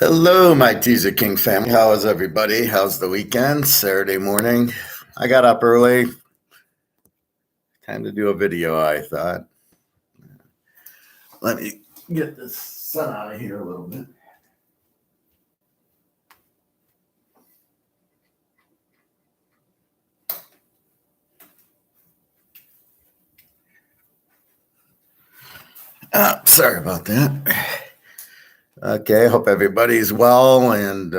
Hello, my Teaserking family. How is everybody? How's the weekend? Saturday morning. I got up early. Time to do a video, I thought. Let me get the sun out of here a little bit. Sorry about that. Okay, hope everybody's well and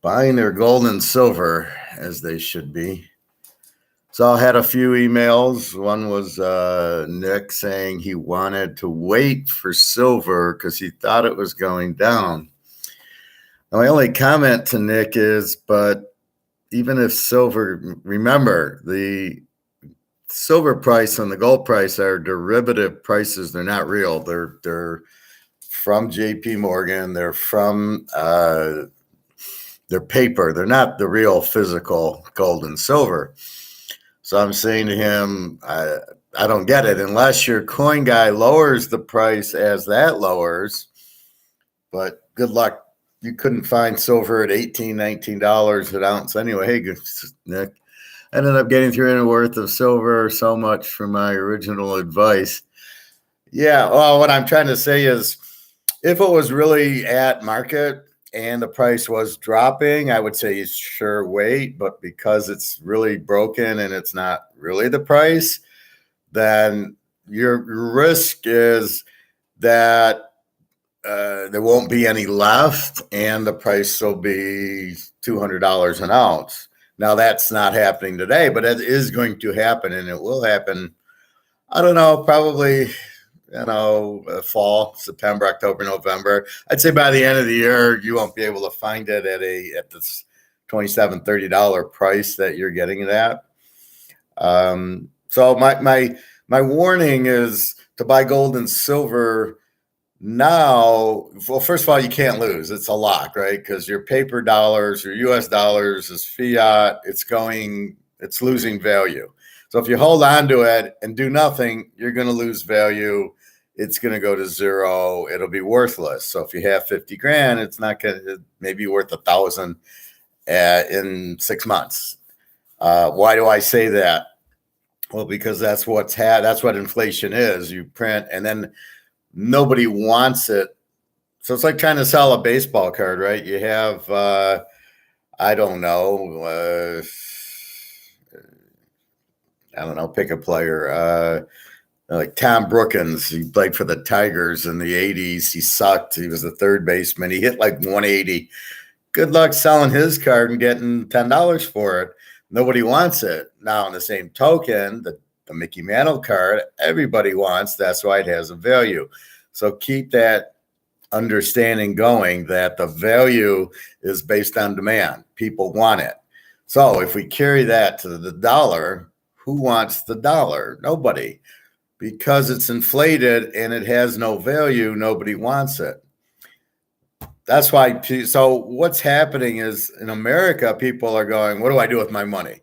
buying their gold and silver as they should be. So I had a few emails. One was Nick saying he wanted to wait for silver because he thought it was going down. My only comment to Nick is, but even if silver, remember the silver price and the gold price are derivative prices. They're not real. They're from JP Morgan. They're from their paper. They're not the real physical gold and silver. So I'm saying to him, I don't get it unless your coin guy lowers the price as that lowers. But good luck. You couldn't find silver at $18, $19 an ounce anyway. Hey, Nick, I ended up getting $300 worth of silver, so much for my original advice. Yeah, well, what I'm trying to say is if it was really at market and the price was dropping, I would say sure wait. But because it's really broken and it's not really the price, then your risk is that there won't be any left and the price will be $200 an ounce. Now, that's not happening today, but it is going to happen, and it will happen, I don't know, probably, fall, September, October, November. I'd say by the end of the year, you won't be able to find it at this $27, $30 price that you're getting it at. So my warning is to buy gold and silver now. Well, first of all, you can't lose. It's a lock, right? Because your paper dollars, your US dollars is fiat. It's losing value. So if you hold on to it and do nothing, you're going to lose value. It's going to go to zero. It'll be worthless. So if you have 50 grand, it's not going to maybe worth 1,000 in 6 months. Why do I say that? Well, because that's what inflation is. You print and then nobody wants it. So it's like trying to sell a baseball card, right? You have, pick a player. Like Tom Brookins, he played for the Tigers in the 80s. He sucked. He was the third baseman. He hit like 180. Good luck selling his card and getting $10 for it. Nobody wants it. Now, on the same token, the Mickey Mantle card, everybody wants. That's why it has a value. So keep that understanding going that the value is based on demand. People want it. So if we carry that to the dollar, who wants the dollar? Nobody. Because it's inflated and it has no value, nobody wants it. That's why. So what's happening is in America, people are going, what do I do with my money?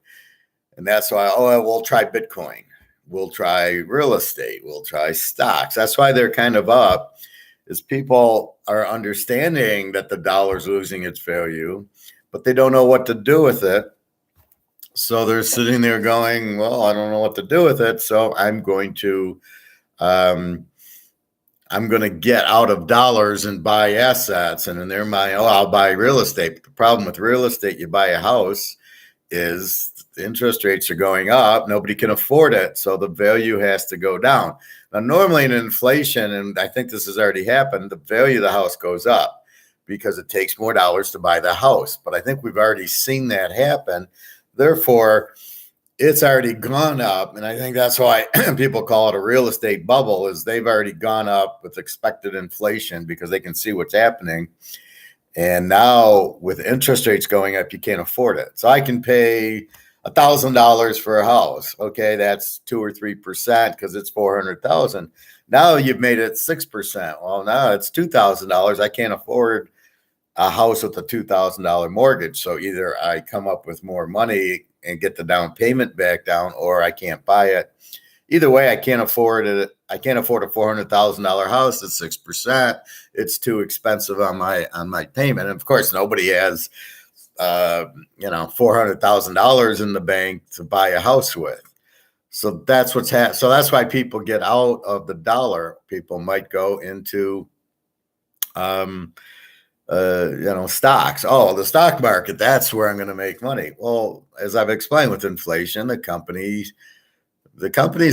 And that's why, we'll try Bitcoin. We'll try real estate. We'll try stocks. That's why they're kind of up, is people are understanding that the dollar's losing its value, but they don't know what to do with it. So they're sitting there going, well, I don't know what to do with it. So I'm going to get out of dollars and buy assets. And in their mind, I'll buy real estate. But the problem with real estate, you buy a house, is the interest rates are going up. Nobody can afford it. So the value has to go down. Now, normally in inflation, and I think this has already happened, the value of the house goes up because it takes more dollars to buy the house. But I think we've already seen that happen. Therefore, it's already gone up. And I think that's why people call it a real estate bubble, is they've already gone up with expected inflation because they can see what's happening. And now with interest rates going up, you can't afford it. So I can pay $1,000 for a house. Okay, that's 2 or 3% because it's $400,000. Now you've made it 6%. Well, now it's $2,000. I can't afford a house with a $2,000 mortgage. So either I come up with more money and get the down payment back down, or I can't buy it. Either way, I can't afford it. I can't afford a $400,000 house at 6%. It's too expensive on my payment. And of course, nobody has $400,000 in the bank to buy a house with. So that's what's so that's why people get out of the dollar. People might go into stocks. Oh, the stock market, that's where I'm going to make money. Well, as I've explained with inflation, the companies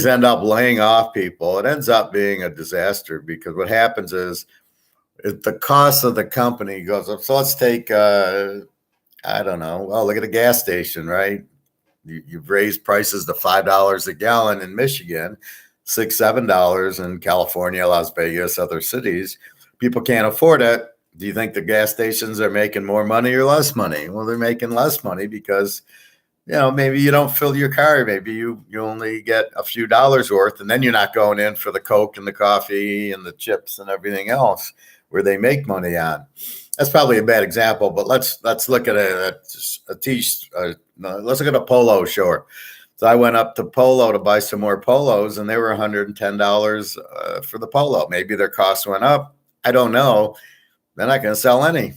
end up laying off people. It ends up being a disaster because what happens is if the cost of the company goes up. So let's take, I don't know. Well, look at a gas station, right? You've raised prices to $5 a gallon in Michigan, $6, $7 in California, Las Vegas, other cities. People can't afford it. Do you think the gas stations are making more money or less money? Well, they're making less money because, maybe you don't fill your car. Maybe you only get a few dollars worth, and then you're not going in for the Coke and the coffee and the chips and everything else where they make money on. That's probably a bad example, but let's look at let's look at a polo short. So I went up to Polo to buy some more polos, and they were $110 for the polo. Maybe their costs went up. I don't know. They're not going to sell any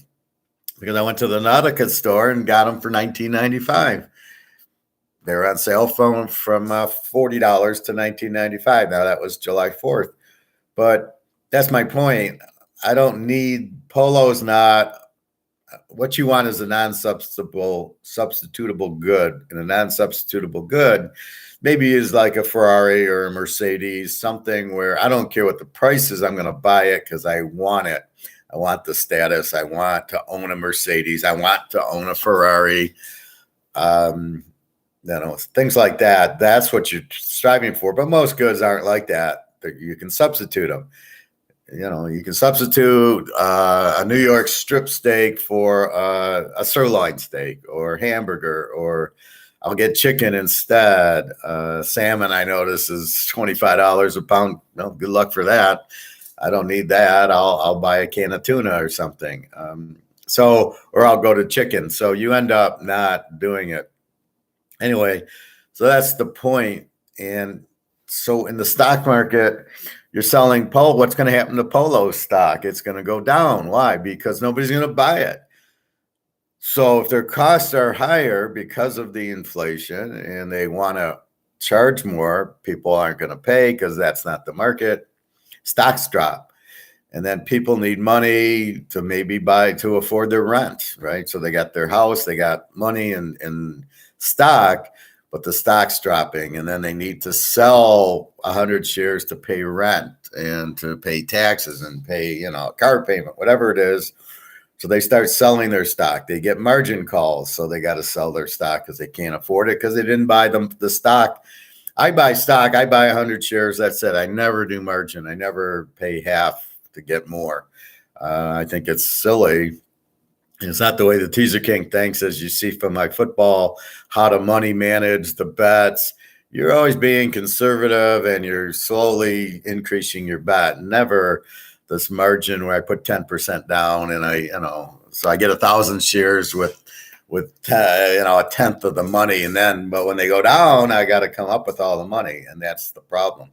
because I went to the Nautica store and got them for $19.95. They were on sale from $40 to $19.95. Now that was July 4th, but that's my point. I don't need polos. Not what you want is a substitutable good, and a non-substitutable good maybe is like a Ferrari or a Mercedes, something where I don't care what the price is. I'm going to buy it because I want it. I want the status. I want to own a Mercedes. I want to own a Ferrari. Things like that. That's what you're striving for. But most goods aren't like that. You can substitute them. You can substitute a New York strip steak for a sirloin steak or hamburger, or I'll get chicken instead. Salmon, I notice, is $25 a pound. Well, good luck for that. I don't need that. I'll buy a can of tuna or something. Or I'll go to chicken. So you end up not doing it. Anyway, so that's the point. And so in the stock market, you're selling polo. What's going to happen to polo stock? It's going to go down. Why? Because nobody's going to buy it. So if their costs are higher because of the inflation and they want to charge more, people aren't going to pay because that's not the market. Stocks drop. And then people need money to maybe to afford their rent, right? So they got their house, they got money in stock, but the stock's dropping, and then they need to sell 100 shares to pay rent and to pay taxes and pay, a car payment, whatever it is. So they start selling their stock. They get margin calls, so they got to sell their stock because they can't afford it because they didn't buy the stock. I buy stock. I buy 100 shares. That's it. I never do margin. I never pay half to get more. I think it's silly. It's not the way the Teaser King thinks, as you see from my football, how to money manage the bets. You're always being conservative and you're slowly increasing your bet. Never this margin where I put 10% down and so I get 1,000 shares with a tenth of the money. But when they go down, I got to come up with all the money. And that's the problem.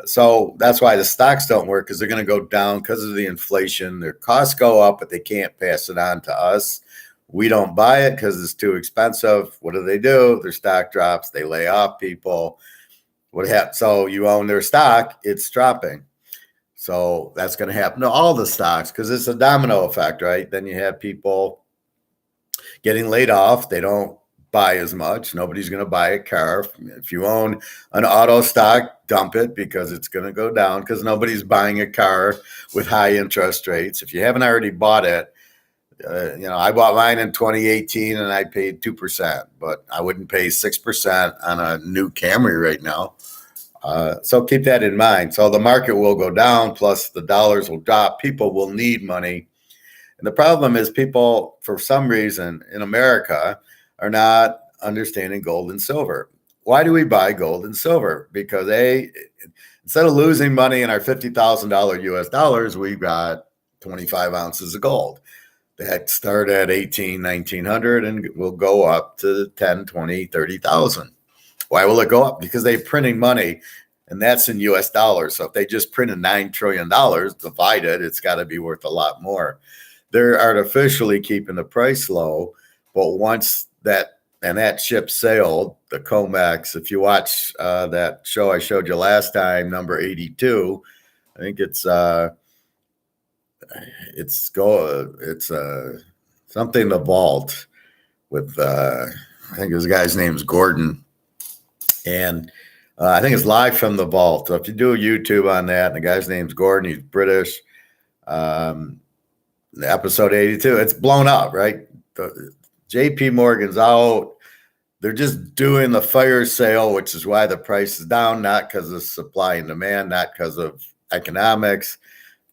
So that's why the stocks don't work, because they're going to go down because of the inflation. Their costs go up, but they can't pass it on to us. We don't buy it because it's too expensive. What do? Their stock drops. They lay off people. So you own their stock, it's dropping. So that's going to happen to all the stocks because it's a domino effect, right? Then you have people getting laid off. They don't buy as much. Nobody's going to buy a car. If you own an auto stock, dump it because it's going to go down because nobody's buying a car with high interest rates. If you haven't already bought it, I bought mine in 2018 and I paid 2%, but I wouldn't pay 6% on a new Camry right now. So keep that in mind. So the market will go down, plus the dollars will drop. People will need money. And the problem is people, for some reason in America, are not understanding gold and silver. Why do we buy gold and silver? Because instead of losing money in our $50,000 US dollars, we got 25 ounces of gold that start at 1900 and will go up to 10, 20, 30,000. Why will it go up? Because they're printing money. And that's in US dollars. So if they just printed $9 trillion divided, it's got to be worth a lot more. They're artificially keeping the price low. But once that ship sailed, the COMEX, if you watch that show I showed you last time, number 82, I think it's something the vault with I think his guy's name's Gordon, and I think it's live from the vault. So if you do a YouTube on that, and the guy's name's Gordon, he's British. Episode 82, it's blown up, right? JP Morgan's out. They're just doing the fire sale, which is why the price is down, not because of supply and demand, not because of economics.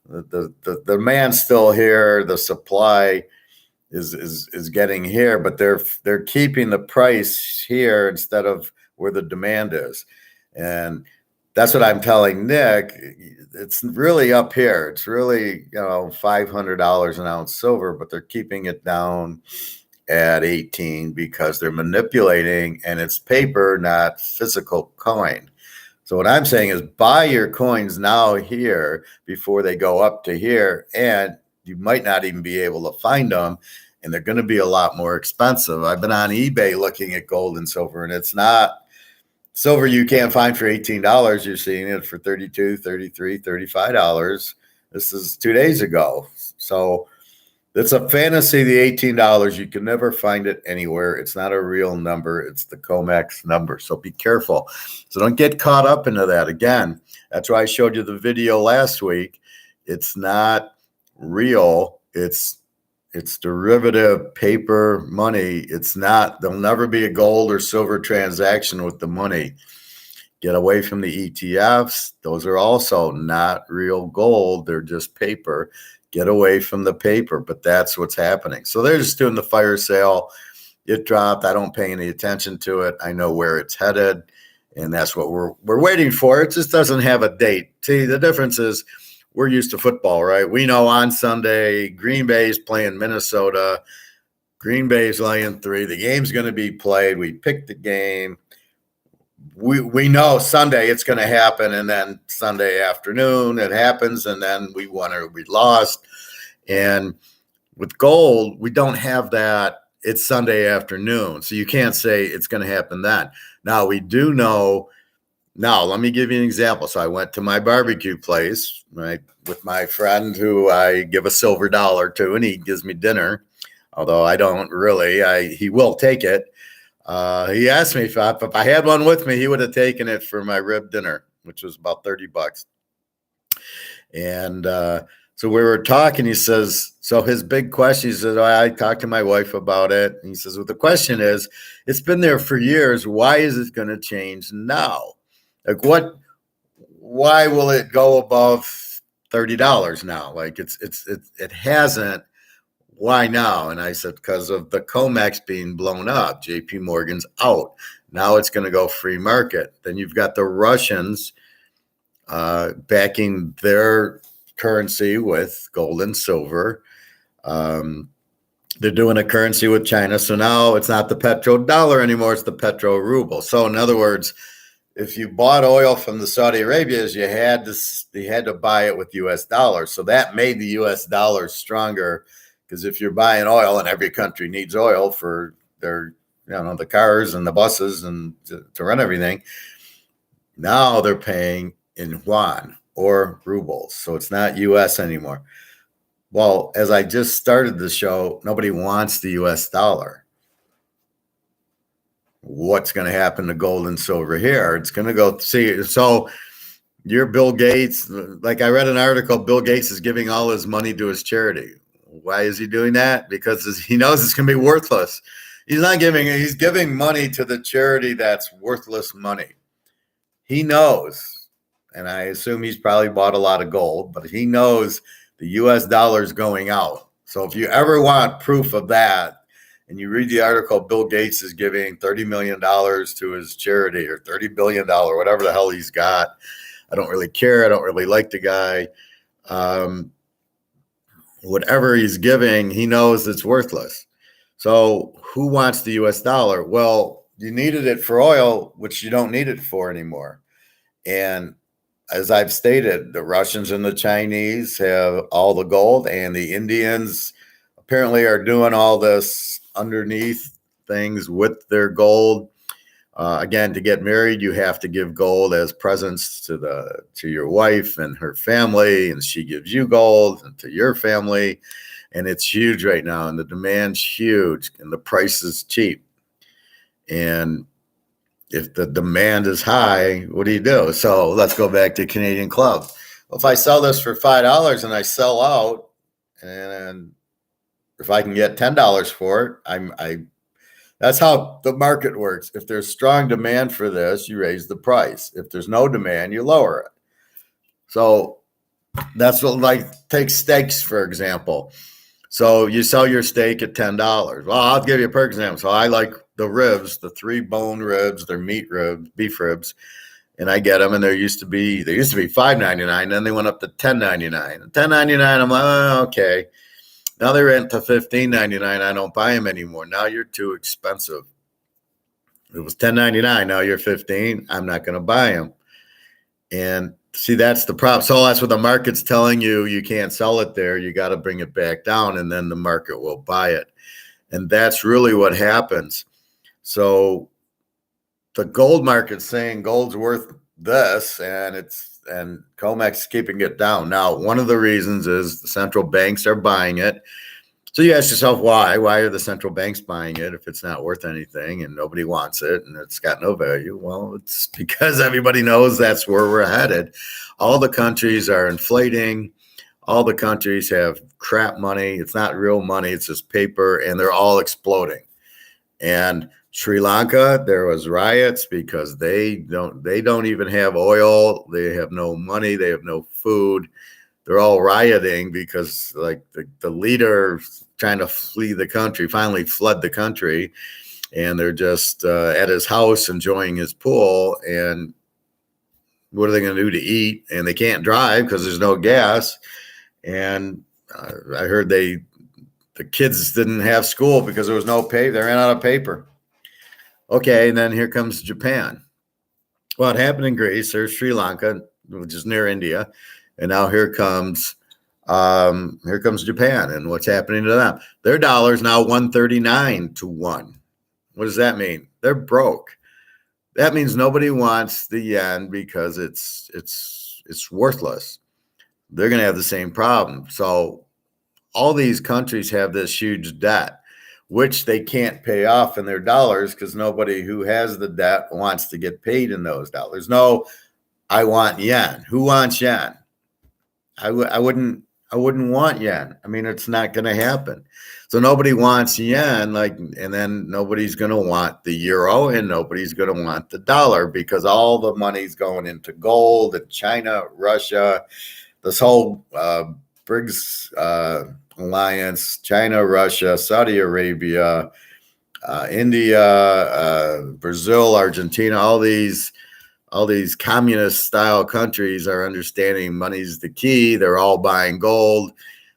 The demand's still here. The supply is getting here, but they're keeping the price here instead of where the demand is. And that's what I'm telling Nick. It's really up here. It's really, $500 an ounce silver, but they're keeping it down at 18 because they're manipulating, and it's paper, not physical coin. So what I'm saying is buy your coins now here before they go up to here, and you might not even be able to find them, and they're going to be a lot more expensive. I've been on eBay looking at gold and silver, and it's not silver you can't find for $18. You're seeing it for $32, $33, $35. This is 2 days ago. So it's a fantasy, the $18. You can never find it anywhere. It's not a real number. It's the COMEX number. So be careful. So don't get caught up into that. Again, that's why I showed you the video last week. It's not real. It's derivative paper money. It's not, there'll never be a gold or silver transaction with the money. Get away from the ETFs. Those are also not real gold. They're just paper. Get away from the paper, but that's what's happening. So they're just doing the fire sale. It dropped. I don't pay any attention to it. I know where it's headed, and that's what we're waiting for. It just doesn't have a date. See, the difference is we're used to football, right? We know on Sunday, Green Bay's playing Minnesota. Green Bay's laying 3. The game's going to be played. We picked the game. We know Sunday it's going to happen, and then Sunday afternoon it happens, and then we won or we lost. And with gold, we don't have that. It's Sunday afternoon, so you can't say it's going to happen then. Now, we do know. Now, let me give you an example. So I went to my barbecue place, right, with my friend who I give a silver dollar to, and he gives me dinner, although I don't really. He will take it. He asked me if I had one with me, he would have taken it for my rib dinner, which was about $30. And so we were talking. He says, so his big question, he says, I talked to my wife about it. And he says, well, the question is, it's been there for years. Why is it going to change now? Like why will it go above $30 now? Like it hasn't. Why now? And I said, because of the COMEX being blown up. JP Morgan's out. Now it's going to go free market. Then you've got the Russians backing their currency with gold and silver. They're doing a currency with China. So now it's not the petrodollar anymore. It's the petroruble. So in other words, if you bought oil from the Saudi Arabias, you had to buy it with U.S. dollars. So that made the U.S. dollar stronger, because if you're buying oil, and every country needs oil for their, the cars and the buses and to run everything, now they're paying in yuan or rubles. So it's not U.S. anymore. Well, as I just started the show, nobody wants the U.S. dollar. What's going to happen to gold and silver here? It's going to go see. So you're Bill Gates. Like I read an article, Bill Gates is giving all his money to his charity. Why is he doing that? Because he knows it's going to be worthless. He's giving money to the charity that's worthless money. He knows, and I assume he's probably bought a lot of gold, but he knows the U.S. dollar is going out. So if you ever want proof of that, and you read the article, Bill Gates is giving $30 million to his charity, or $30 billion, whatever the hell he's got. I don't really care. I don't really like the guy. Whatever he's giving, he knows it's worthless. So who wants the U.S. dollar? Well, you needed it for oil, which you don't need it for anymore. And as I've stated, the Russians and the Chinese have all the gold, and the Indians apparently are doing all this underneath things with their gold. Again, to get married, you have to give gold as presents to your wife and her family, and she gives you gold and to your family. And it's huge right now, and the demand's huge, and the price is cheap. And if the demand is high, what do you do? So let's go back to Canadian Club. Well, if I sell this for $5 and I sell out, and if I can get $10 for it, that's how the market works. If there's strong demand for this, you raise the price. If there's no demand, you lower it. So that's what, like, take steaks, for example. So you sell your steak at $10. Well, I'll give you a perfect example. So I like the ribs, the 3-bone ribs, they're meat ribs, beef ribs, and I get them. And they used to be $5.99, then they went up to $10.99. And $10.99, I'm like, oh, okay. Now they rent to $15.99. I don't buy them anymore. Now you're too expensive. It was $10.99. Now you're $15. I'm not going to buy them. And see, that's the problem. So that's what the market's telling you. You can't sell it there. You got to bring it back down, and then the market will buy it. And that's really what happens. So the gold market's saying gold's worth this, and COMEX keeping it down. Now, one of the reasons is the central banks are buying it. So you ask yourself, why? Why are the central banks buying it if it's not worth anything and nobody wants it and it's got no value? Well, it's because everybody knows that's where we're headed. All the countries are inflating. All the countries have crap money. It's not real money. It's just paper, and they're all exploding. And Sri Lanka, there was riots because they don't even have oil. They have no money. They have no food. They're all rioting because, like, the leader trying to flee the country finally fled the country, and they're just at his house enjoying his pool. And what are they going to do to eat? And they can't drive because there's no gas. And I heard the kids didn't have school because there was no paper. They ran out of paper. Okay, and then here comes Japan. Well, it happened in Greece. There's Sri Lanka, which is near India. And now here comes Japan, and what's happening to them? Their dollar is now 139 to 1. What does that mean? They're broke. That means nobody wants the yen because it's worthless. They're going to have the same problem. So all these countries have this huge debt, which they can't pay off in their dollars because nobody who has the debt wants to get paid in those dollars. No, I want yen. Who wants yen? I wouldn't want yen. I mean, it's not going to happen. So nobody wants yen, and then nobody's going to want the euro, and nobody's going to want the dollar because all the money's going into gold and China, Russia, this whole BRICS alliance, China, Russia, Saudi Arabia, India, Brazil, Argentina, all these communist style countries are understanding money's the key. They're all buying gold.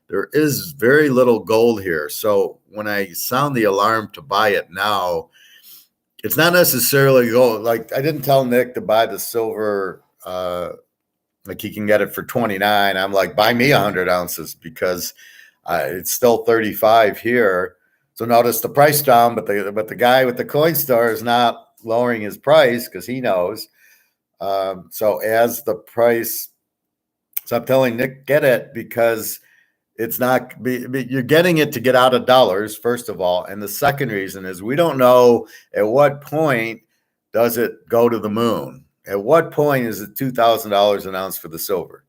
There is very little gold here. So when I sound the alarm to buy it now, it's not necessarily gold. Like, I didn't tell Nick to buy the silver, like he can get it for 29. I'm like, buy me 100 ounces because it's still 35 here. So notice the price down, but the guy with the coin store is not lowering his price because he knows. So as the price, so I'm telling Nick, get it because it's not, you're getting it to get out of dollars, first of all. And the second reason is we don't know at what point does it go to the moon. At what point is it $2,000 an ounce for the silver?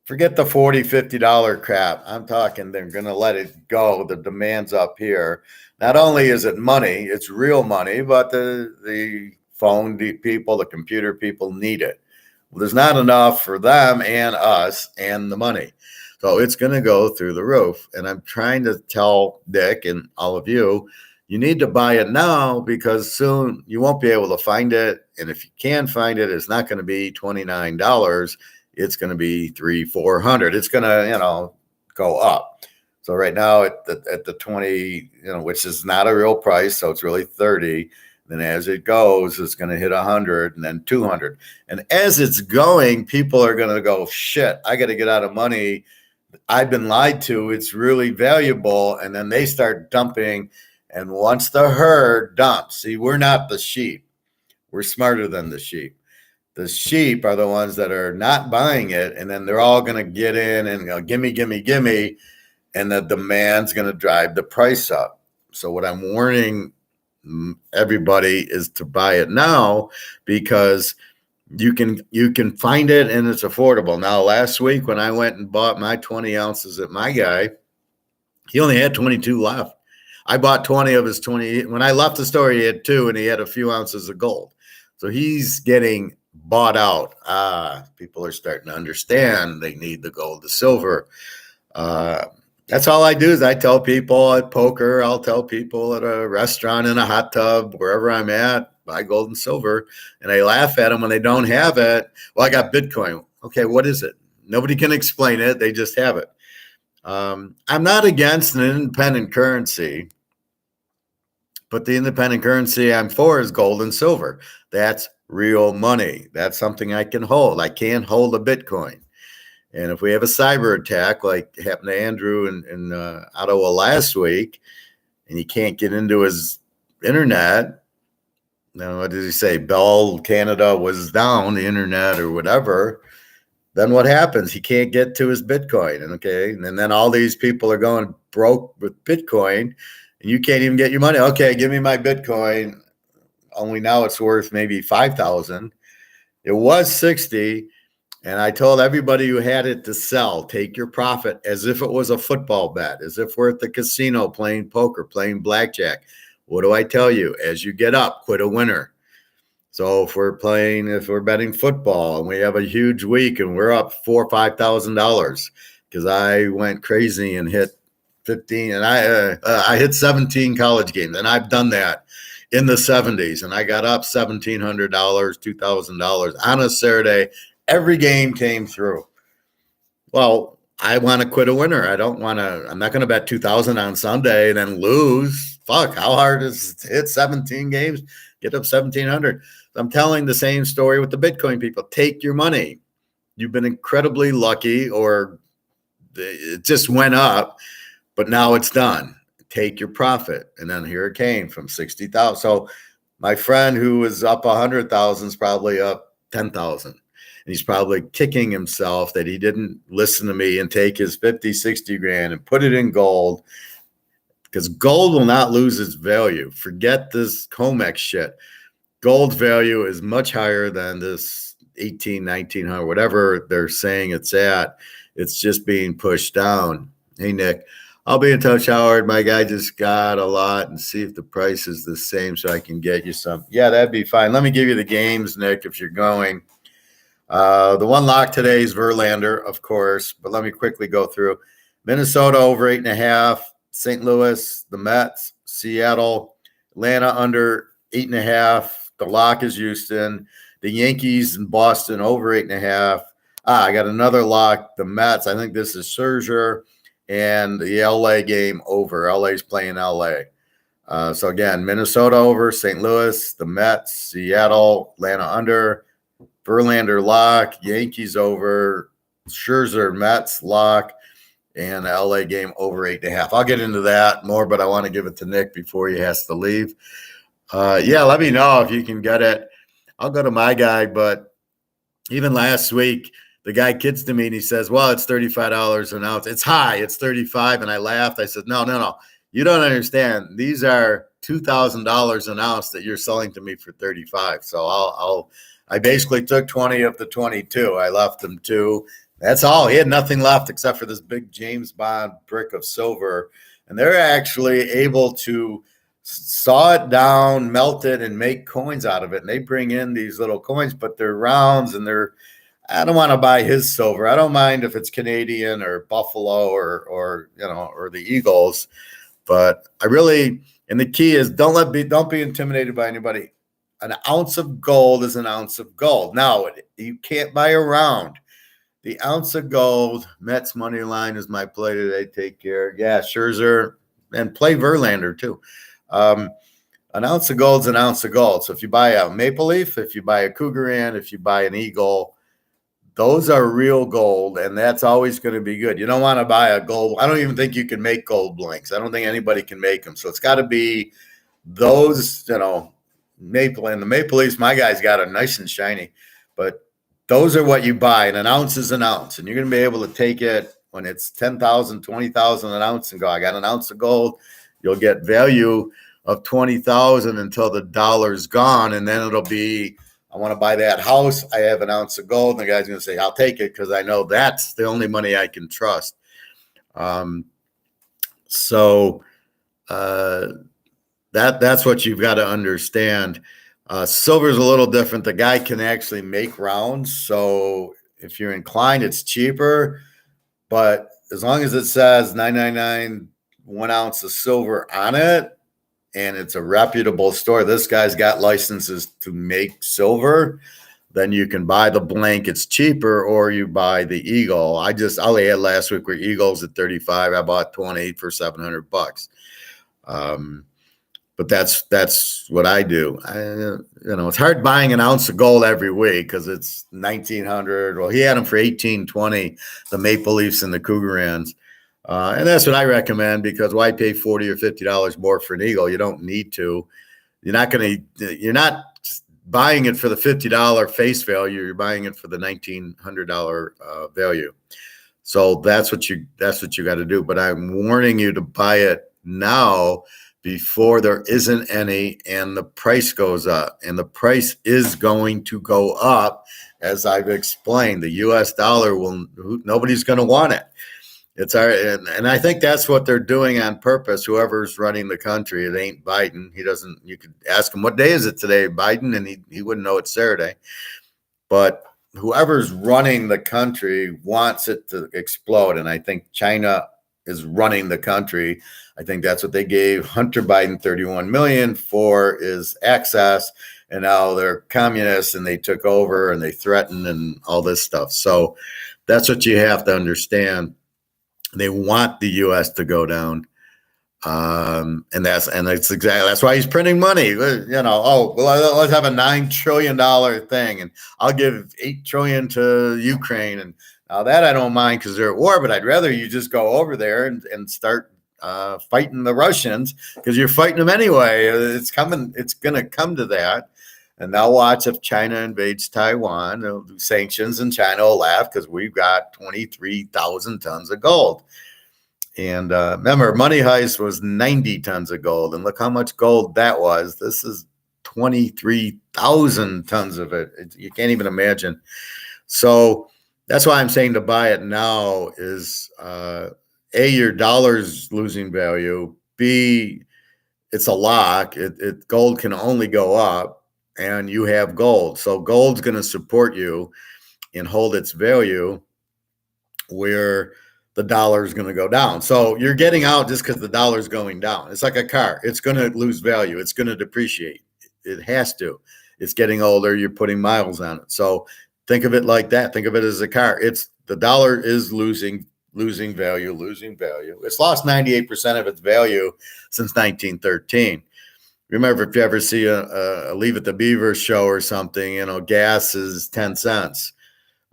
Forget the $40, $50 crap. I'm talking they're going to let it go. The demand's up here. Not only is it money, it's real money, but the phone people, the computer people need it. Well, there's not enough for them and us and the money. So it's going to go through the roof. And I'm trying to tell Dick and all of you, you need to buy it now because soon you won't be able to find it. And if you can find it, it's not going to be $29. It's going to be $300, $400. It's going to, go up. So right now at the 20, which is not a real price. So it's really 30. Then as it goes, it's going to hit 100 and then 200. And as it's going, people are going to go, shit, I got to get out of money. I've been lied to. It's really valuable. And then they start dumping. And once the herd dumps, see, we're not the sheep. We're smarter than the sheep. The sheep are the ones that are not buying it. And then they're all going to get in and go, gimme, gimme, gimme. And the demand's going to drive the price up. So what I'm warning everybody is to buy it now, because you can find it and it's affordable. Now, last week when I went and bought my 20 ounces at my guy, he only had 22 left. I bought 20 of his 20. When I left the store, he had 2 and he had a few ounces of gold. So he's getting bought out. People are starting to understand they need the gold, the silver. That's all I do is I tell people at poker, I'll tell people at a restaurant, in a hot tub, wherever I'm at, buy gold and silver. And I laugh at them when they don't have it. Well, I got Bitcoin. Okay, what is it? Nobody can explain it. They just have it. I'm not against an independent currency, but the independent currency I'm for is gold and silver. That's real money. That's something I can hold. I can't hold a Bitcoin. And if we have a cyber attack like happened to Andrew in Ottawa last week, and he can't get into his internet, now what did he say? Bell Canada was down, the internet or whatever. Then what happens? He can't get to his Bitcoin. And then all these people are going broke with Bitcoin, and you can't even get your money. Okay, give me my Bitcoin. Only now it's worth maybe 5,000. It was 60. And I told everybody who had it to sell, take your profit as if it was a football bet, as if we're at the casino playing poker, playing blackjack. What do I tell you? As you get up, quit a winner. So if we're betting football and we have a huge week and we're up $4,000 or $5,000, because I went crazy and hit 15 and I hit 17 college games, and I've done that in the 70s, and I got up $1,700, $2,000 on a Saturday. Every game came through. Well, I want to quit a winner. I'm not going to bet 2,000 on Sunday and then lose. Fuck, how hard is it to hit 17 games, get up 1,700? I'm telling the same story with the Bitcoin people. Take your money. You've been incredibly lucky, or it just went up, but now it's done. Take your profit. And then here it came from 60,000. So my friend who was up 100,000 is probably up 10,000. And he's probably kicking himself that he didn't listen to me and take his 50, 60 grand and put it in gold, because gold will not lose its value. Forget this COMEX shit. Gold's value is much higher than this 18, 1900, whatever they're saying it's at. It's just being pushed down. Hey, Nick, I'll be in touch, Howard. My guy just got a lot, and see if the price is the same so I can get you some. Yeah, that'd be fine. Let me give you the games, Nick, if you're going. The one lock today is Verlander, of course, but let me quickly go through. Minnesota over 8.5, St. Louis, the Mets, Seattle, Atlanta under 8.5. The lock is Houston. The Yankees and Boston over 8.5. I got another lock, the Mets. I think this is Scherzer, and the LA game over. LA's playing LA. So again, Minnesota over, St. Louis, the Mets, Seattle, Atlanta under. Verlander lock, Yankees over, Scherzer, Mets lock, and the LA game over 8.5. I'll get into that more, but I want to give it to Nick before he has to leave. Let me know if you can get it. I'll go to my guy, but even last week, the guy kids to me and he says, well, it's $35 an ounce. It's high. It's 35. And I laughed. I said, no. You don't understand. These are $2,000 an ounce that you're selling to me for 35. So I basically took 20 of the 22. I left them 2. That's all. He had nothing left except for this big James Bond brick of silver. And they're actually able to saw it down, melt it, and make coins out of it. And they bring in these little coins, but they're rounds, and I don't want to buy his silver. I don't mind if it's Canadian or Buffalo or the Eagles. But and the key is don't be intimidated by anybody. An ounce of gold is an ounce of gold. Now, you can't buy a round. The ounce of gold, Mets money line is my play today. Take care. Yeah, Scherzer, and play Verlander too. an ounce of gold's an ounce of gold. So if you buy a maple leaf, if you buy a Cougaran, if you buy an eagle, those are real gold, and that's always going to be good. You don't want to buy a gold. I don't even think you can make gold blinks. I don't think anybody can make them. So it's got to be those, maple. And the maple leafs, my guy's got it nice and shiny. But those are what you buy, and an ounce is an ounce. And you're going to be able to take it when it's 10,000, 20,000 an ounce and go, I got an ounce of gold. You'll get value of 20,000 until the dollar's gone, and then it'll be, I want to buy that house. I have an ounce of gold. And the guy's going to say, I'll take it because I know that's the only money I can trust. So that's what you've got to understand. Silver's a little different. The guy can actually make rounds. So if you're inclined, it's cheaper. But as long as it says 999 1 ounce of silver on it, and it's a reputable store, this guy's got licenses to make silver, then you can buy the blank. It's cheaper, or you buy the eagle. All I had last week were eagles at 35. I bought 20 for $700. But that's what I do. It's hard buying an ounce of gold every week because it's 1,900. Well, he had them for 1,820, the maple leafs and the Cougarans. And that's what I recommend, because why pay $40 or $50 more for an eagle? You don't need to. You're not buying it for the $50 face value. You're buying it for the $1,900 value. So that's what you got to do. But I'm warning you to buy it now before there isn't any and the price goes up. And the price is going to go up, as I've explained. The U.S. dollar nobody's going to want it. And I think that's what they're doing on purpose. Whoever's running the country, it ain't Biden. You could ask him, what day is it today, Biden? And he wouldn't know it's Saturday. But whoever's running the country wants it to explode. And I think China is running the country. I think that's what they gave Hunter Biden $31 million for, is access. And now they're communists and they took over and they threatened and all this stuff. So that's what you have to understand. They want the U.S. to go down, and that's why he's printing money. Let's have a $9 trillion thing, and I'll give $8 trillion to Ukraine. And now that I don't mind because they're at war, but I'd rather you just go over there and start fighting the Russians, because you're fighting them anyway. It's coming. It's going to come to that. And now watch, if China invades Taiwan, they'll do sanctions, and China will laugh because we've got 23,000 tons of gold. And remember, Money Heist was 90 tons of gold. And look how much gold that was. This is 23,000 tons of it. You can't even imagine. So that's why I'm saying to buy it now is, A, your dollar's losing value. B, it's a lock. Gold can only go up. And you have gold. So gold's going to support you and hold its value, where the dollar is going to go down. So you're getting out just because the dollar is going down. It's like a car. It's going to lose value. It's going to depreciate. It has to. It's getting older. You're putting miles on it. So think of it like that. Think of it as a car. The dollar is losing value. It's lost 98% of its value since 1913. Remember, if you ever see a Leave It to Beaver show or something, gas is 10 cents.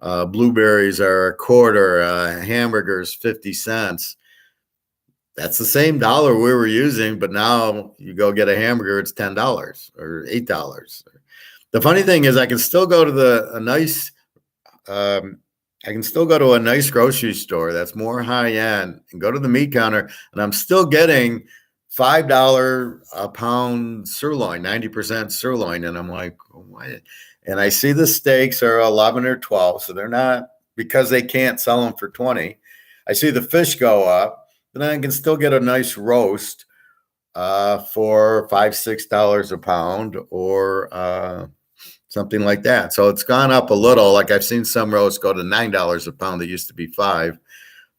Blueberries are $0.25. Hamburgers, 50 cents. That's the same dollar we were using, but now you go get a hamburger, it's $10 or $8. The funny thing is, I can still go to a nice grocery store that's more high end and go to the meat counter, and I'm still getting $5 a pound sirloin, 90% sirloin. And I'm like, what? And I see the steaks are 11 or 12. So they're not, because they can't sell them for 20. I see the fish go up, but then I can still get a nice roast for $5, $6 a pound, or something like that. So it's gone up a little. Like I've seen some roasts go to $9 a pound. That used to be $5.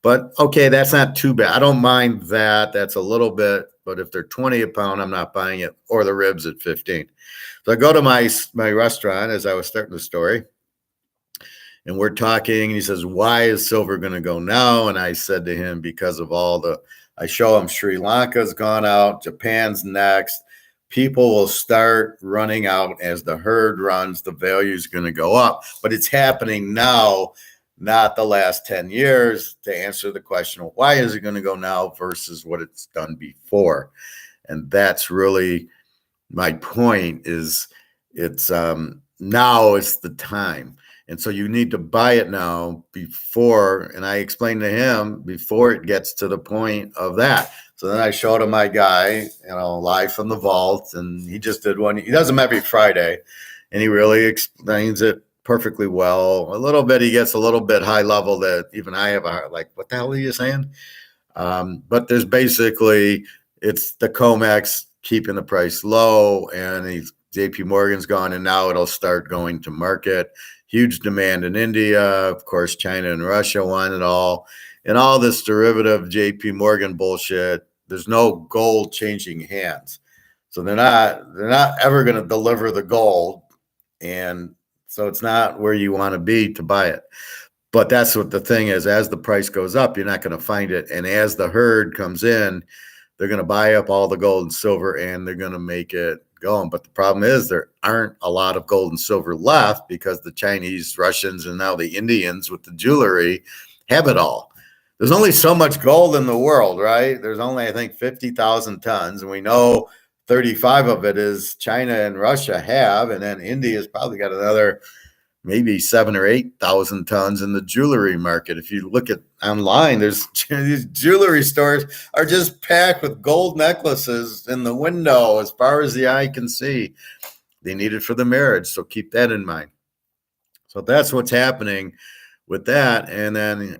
But okay, that's not too bad. I don't mind that. That's a little bit. But if they're 20 a pound, I'm not buying it, or the ribs at 15. So I go to my restaurant, as I was starting the story, and we're talking, and he says, why is silver going to go now? And I said to him, because of I show him Sri Lanka's gone out, Japan's next, people will start running out as the herd runs. The value is going to go up, but it's happening now, not the last 10 years. To answer the question, why is it going to go now versus what it's done before? And that's really my point. Is it's now it's the time. And so you need to buy it now before, and I explained to him before it gets to the point of that. So then I showed him my guy, live from the vault, and he just did one. He does them every Friday, and he really explains it perfectly well. A little bit, he gets a little bit high level that even I have like, what the hell are you saying? But there's basically, it's the COMEX keeping the price low, and JP Morgan's gone, and now it'll start going to market. Huge demand in India, of course. China and Russia want it all, and all this derivative JP Morgan bullshit. There's no gold changing hands, so they're not ever going to deliver the gold, and so it's not where you want to be to buy it. But that's what the thing is. As the price goes up, you're not going to find it, and as the herd comes in, they're going to buy up all the gold and silver, and they're going to make it going. But the problem is there aren't a lot of gold and silver left because the Chinese, Russians, and now the Indians with the jewelry have it all. There's only so much gold in the world, right? There's only, I think, 50,000 tons, and we know 35 of it is China and Russia have, and then India's probably got another maybe 7,000 or 8,000 tons in the jewelry market. If you look at online, there's these jewelry stores are just packed with gold necklaces in the window as far as the eye can see. They need it for the marriage, so keep that in mind. So that's what's happening with that. And then,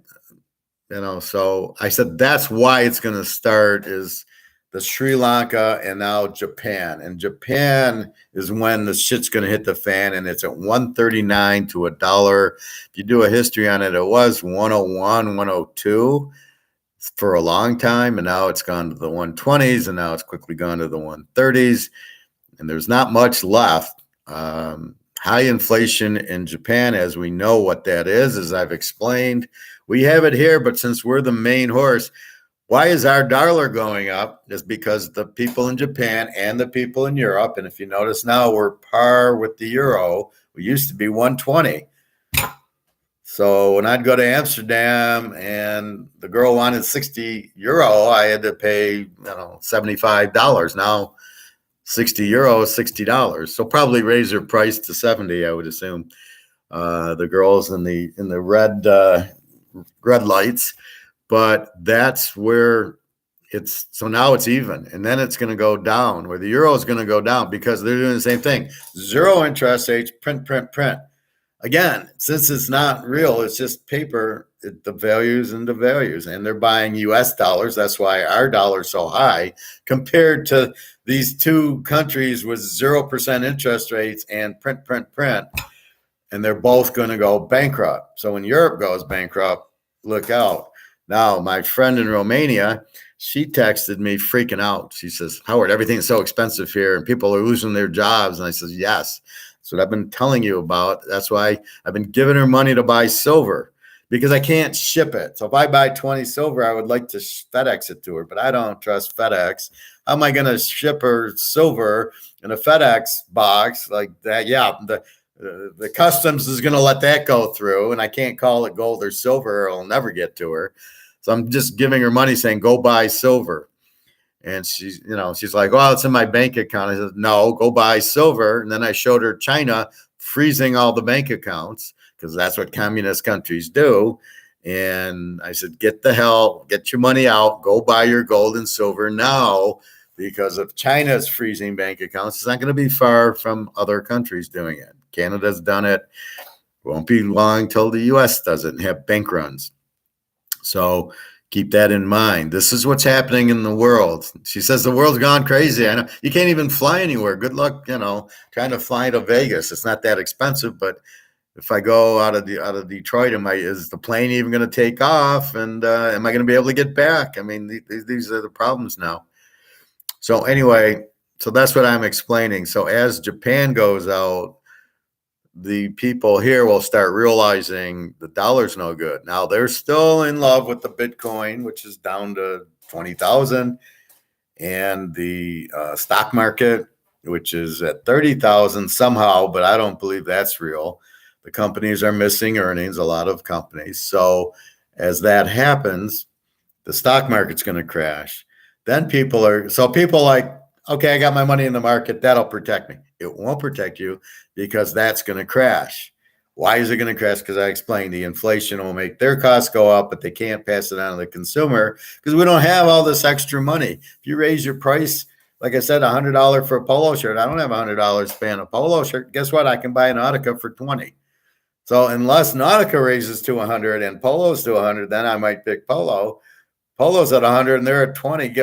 so I said that's why it's going to start is the Sri Lanka and now Japan. And Japan is when the shit's going to hit the fan, and it's at 139 to $1. If you do a history on it, it was 101, 102 for a long time, and now it's gone to the 120s, and now it's quickly gone to the 130s, and there's not much left. High inflation in Japan, as we know what that is, as I've explained. We have it here, but since we're the main horse, why is our dollar going up? Is because the people in Japan and the people in Europe, and if you notice now, we're par with the euro. We used to be 120. So when I'd go to Amsterdam and the girl wanted 60 euro, I had to pay, $75. Now 60 euro, $60. So probably raise her price to 70, I would assume. The girls in the red lights. But that's where so now it's even, and then it's going to go down, where the euro is going to go down because they're doing the same thing. Zero interest rates, print. Again, since it's not real, it's just paper, the values and the values, and they're buying US dollars. That's why our dollar is so high compared to these two countries with 0% interest rates and print. And they're both going to go bankrupt. So when Europe goes bankrupt, look out. Now, my friend in Romania, she texted me freaking out. She says, Howard, everything's so expensive here and people are losing their jobs. And I says, yes, that's what I've been telling you about. That's why I've been giving her money to buy silver because I can't ship it. So if I buy 20 silver, I would like to FedEx it to her, but I don't trust FedEx. How am I going to ship her silver in a FedEx box like that? Yeah, the customs is going to let that go through, and I can't call it gold or silver or I'll never get to her. So I'm just giving her money saying, go buy silver. And she's like, well, it's in my bank account. I said, no, go buy silver. And then I showed her China freezing all the bank accounts because that's what communist countries do. And I said, get your money out, go buy your gold and silver now, because if China's freezing bank accounts, it's not going to be far from other countries doing it. Canada's done it. Won't be long till the U.S. does it and have bank runs. So keep that in mind. This is what's happening in the world. She says the world's gone crazy. I know you can't even fly anywhere. Good luck, trying to fly to Vegas. It's not that expensive, but if I go out of Detroit, is the plane even going to take off? And am I going to be able to get back? I mean, these are the problems now. So anyway, so that's what I'm explaining. So as Japan goes out, the people here will start realizing the dollar's no good. Now they're still in love with the Bitcoin, which is down to 20,000, and the stock market which is at 30,000 somehow, but I don't believe that's real. The companies are missing earnings, a lot of companies. So as that happens, the stock market's going to crash. Then people like, okay, I got my money in the market. That'll protect me. It won't protect you because that's going to crash. Why is it going to crash? Because I explained the inflation will make their costs go up, but they can't pass it on to the consumer because we don't have all this extra money. If you raise your price, like I said, $100 for a polo shirt, I don't have $100 paying a polo shirt. Guess what? I can buy an Nautica for 20. So unless Nautica raises to 100 and Polo's to 100, then I might pick Polo. Polo's at 100 and they're at 20.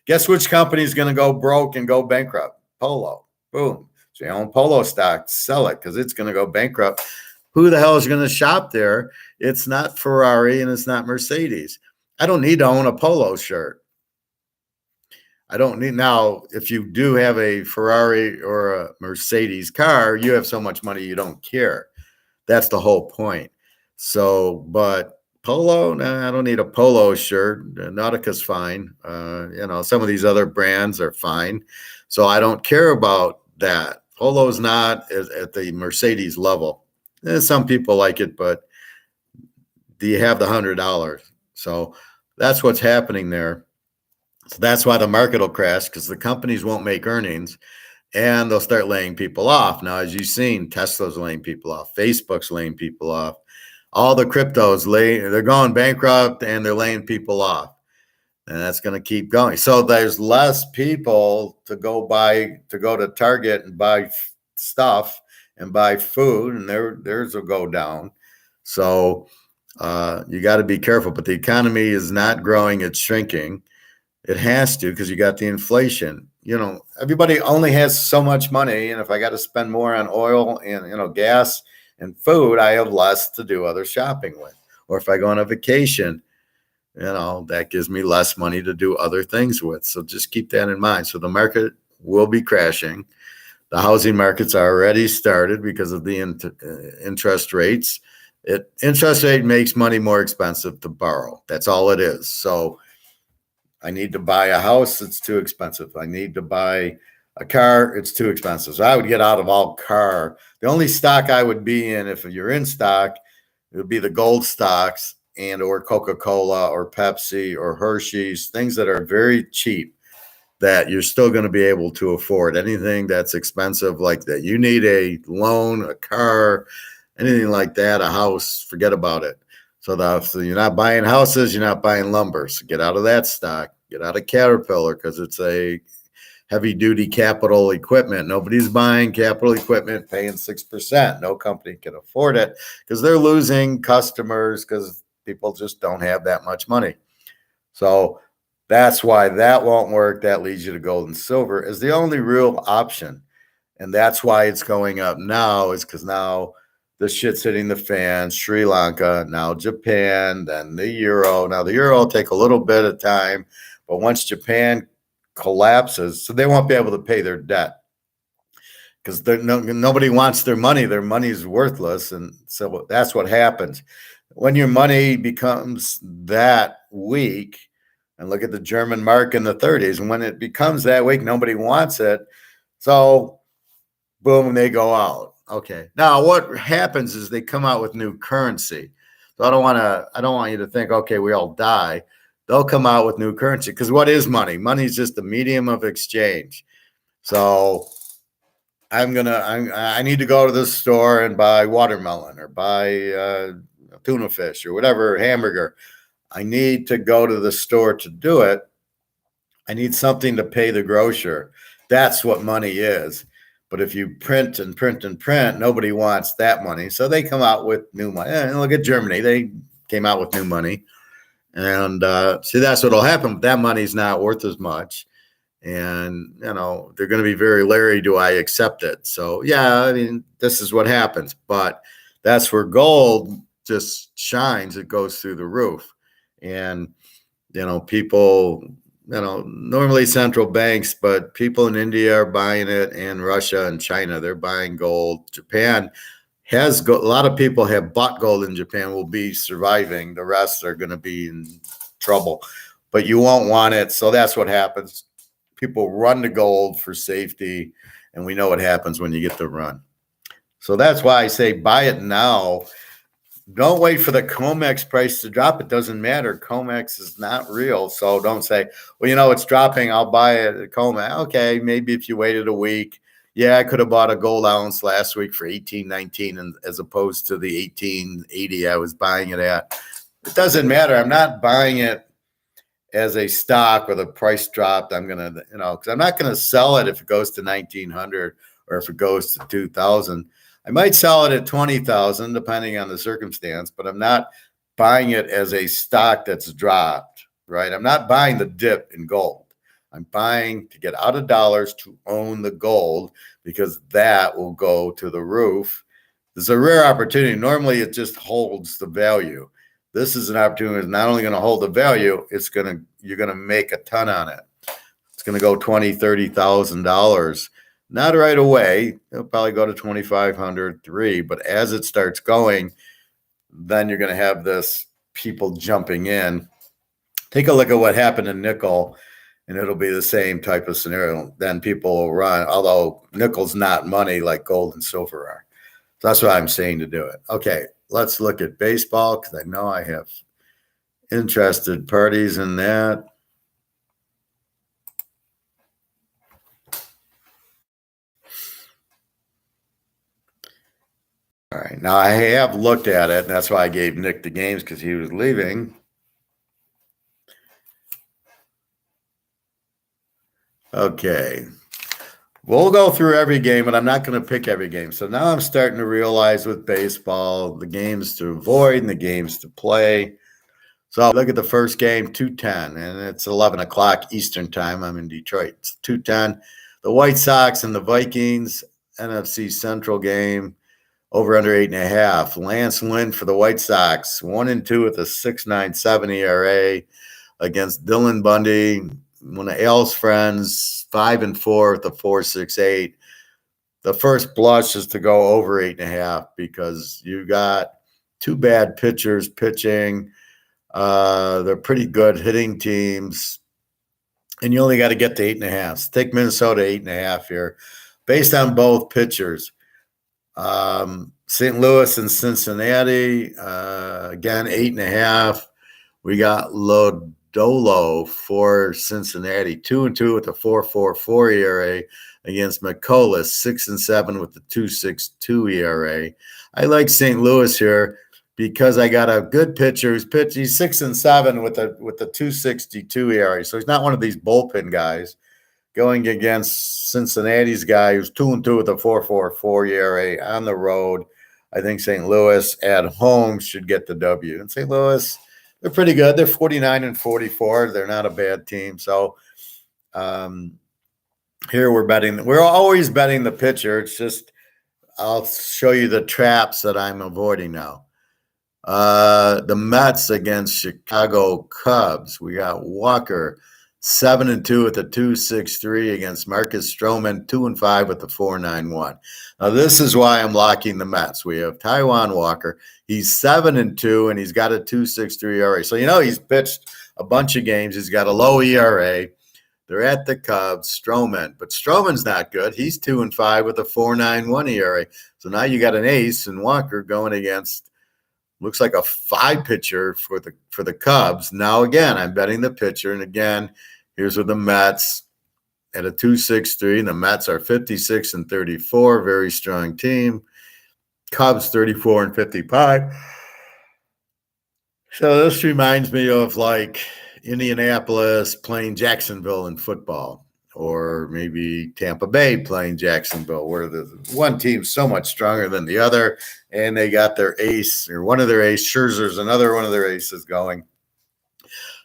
Guess which company is going to go broke and go bankrupt? Polo. Boom. So you own Polo stock, sell it because it's going to go bankrupt. Who the hell is going to shop there? It's not Ferrari and it's not Mercedes. I don't need to own a Polo shirt. I don't need now. If you do have a Ferrari or a Mercedes car, you have so much money you don't care. That's the whole point. So, but Polo, I don't need a Polo shirt. Nautica's fine. Some of these other brands are fine. So I don't care about that. Polo's not at the Mercedes level. Some people like it, but do you have the $100? So that's what's happening there. So that's why the market will crash because the companies won't make earnings and they'll start laying people off. Now, as you've seen, Tesla's laying people off. Facebook's laying people off. All the cryptos, they're going bankrupt and they're laying people off. And that's going to keep going. So there's less people to go to Target and buy stuff and buy food, and theirs will go down. So you got to be careful. But the economy is not growing; it's shrinking. It has to because you got the inflation. Everybody only has so much money, and if I got to spend more on oil and gas and food, I have less to do other shopping with. Or if I go on a vacation, that gives me less money to do other things with. So just keep that in mind. So the market will be crashing. The housing markets are already started because of the interest rates. Interest rate makes money more expensive to borrow. That's all it is. So I need to buy a house, it's too expensive. I need to buy a car, it's too expensive. So I would get out of all car. The only stock I would be in, if you're in stock, it would be the gold stocks and or Coca-Cola or Pepsi or Hershey's, things that are very cheap that you're still going to be able to afford. Anything that's expensive like that, you need a loan, a car, anything like that, a house, forget about it. So you're not buying houses, you're not buying lumber. So get out of that stock, get out of Caterpillar because it's a heavy duty capital equipment. Nobody's buying capital equipment paying 6%. No company can afford it because they're losing customers because people just don't have that much money. So that's why that won't work. That leads you to gold and silver is the only real option. And that's why it's going up now is because now the shit's hitting the fan. Sri Lanka, now Japan, then the euro. Now the euro will take a little bit of time, but once Japan collapses, so they won't be able to pay their debt because nobody wants their money. Their money is worthless. And so that's what happens. When your money becomes that weak, and look at the German mark in the 30s, and when it becomes that weak, nobody wants it. So boom, they go out. Okay. Now what happens is they come out with new currency. So I don't want you to think, okay, we all die. They'll come out with new currency because what is money? Money is just a medium of exchange. So I need to go to the store and buy watermelon or buy tuna fish or whatever, hamburger. I need to go to the store to do it. I need something to pay the grocer. That's what money is. But if you print and print and print, nobody wants that money. So they come out with new money. And look at Germany. They came out with new money. And see, that's what will happen. But that money's not worth as much. And, they're going to be very leery. Do I accept it? So, yeah, I mean, this is what happens. But that's where gold just shines. It goes through the roof. And, people, normally central banks, but people in India are buying it and Russia and China, they're buying gold. Japan has a lot of people have bought gold in Japan, will be surviving. The rest are going to be in trouble, but you won't want it. So that's what happens. People run to gold for safety, and we know what happens when you get the run. So that's why I say buy it now. Don't wait for the COMEX price to drop. It doesn't matter. COMEX is not real. So don't say, well, it's dropping. I'll buy it at COMEX. Okay, maybe if you waited a week. Yeah, I could have bought a gold ounce last week for $18.19 and as opposed to the $18.80 I was buying it at. It doesn't matter. I'm not buying it as a stock with a price dropped. I'm going to, because I'm not going to sell it if it goes to 1900 or if it goes to 2000. I might sell it at 20,000 depending on the circumstance, but I'm not buying it as a stock that's dropped, right? I'm not buying the dip in gold. I'm buying to get out of dollars to own the gold because that will go to the roof. It's a rare opportunity. Normally it just holds the value. This is an opportunity that's not only going to hold the value, you're going to make a ton on it. It's going to go $20,000, $30,000. Not right away. It'll probably go to 2,500, 3. But as it starts going, then you're going to have this people jumping in. Take a look at what happened in nickel, and it'll be the same type of scenario. Then people will run, although nickel's not money like gold and silver are. So that's why I'm saying to do it. Okay, let's look at baseball because I know I have interested parties in that. All right, now I have looked at it, and that's why I gave Nick the games because he was leaving. Okay, we'll go through every game, but I'm not going to pick every game. So now I'm starting to realize with baseball, the games to avoid and the games to play. So look at the first game, 2:10, and it's 11 o'clock Eastern time. I'm in Detroit. It's 2:10. The White Sox and the Vikings, NFC Central game. Over under 8.5. Lance Lynn for the White Sox, 1-2 with a 6.97 ERA against Dylan Bundy, one of Al's friends, 5-4 with a 4.68. The first blush is to go over 8.5 because you got two bad pitchers pitching. They're pretty good hitting teams, and you only got to get to 8.5. So take Minnesota 8.5 here, based on both pitchers. St. Louis and Cincinnati, again, 8.5. We got Lodolo for Cincinnati, 2-2 with a 4.44 ERA against McCullough, 6-7 with the 2.62 ERA. I like St. Louis here because I got a good pitcher who's pitched. He's 6-7 with the 2.62 ERA, so he's not one of these bullpen guys. Going against Cincinnati's guy who's 2-2 with a 4.44 ERA on the road. I think St. Louis at home should get the W. And St. Louis, they're pretty good. They're 49-44. They're not a bad team. So here we're betting. We're always betting the pitcher. It's just I'll show you the traps that I'm avoiding now. The Mets against Chicago Cubs. We got Walker, 7-2 with a 2.63 against Marcus Stroman, 2-5 with the 4.91. Now, this is why I'm locking the Mets. We have Taijuan Walker. He's 7-2, and he's got a 2.63 ERA. So, he's pitched a bunch of games. He's got a low ERA. They're at the Cubs, Stroman. But Stroman's not good. He's 2-5 with a 4.91 ERA. So now you got an ace and Walker going against looks like a 5 pitcher for the Cubs. Now, again, I'm betting the pitcher. And again, here's with the Mets at a 2.63. The Mets are 56-34, very strong team. Cubs 34-55. So this reminds me of like Indianapolis playing Jacksonville in football, or maybe Tampa Bay playing Jacksonville, where the one team's so much stronger than the other, and they got their ace, or one of their ace, Scherzer's another one of their aces going.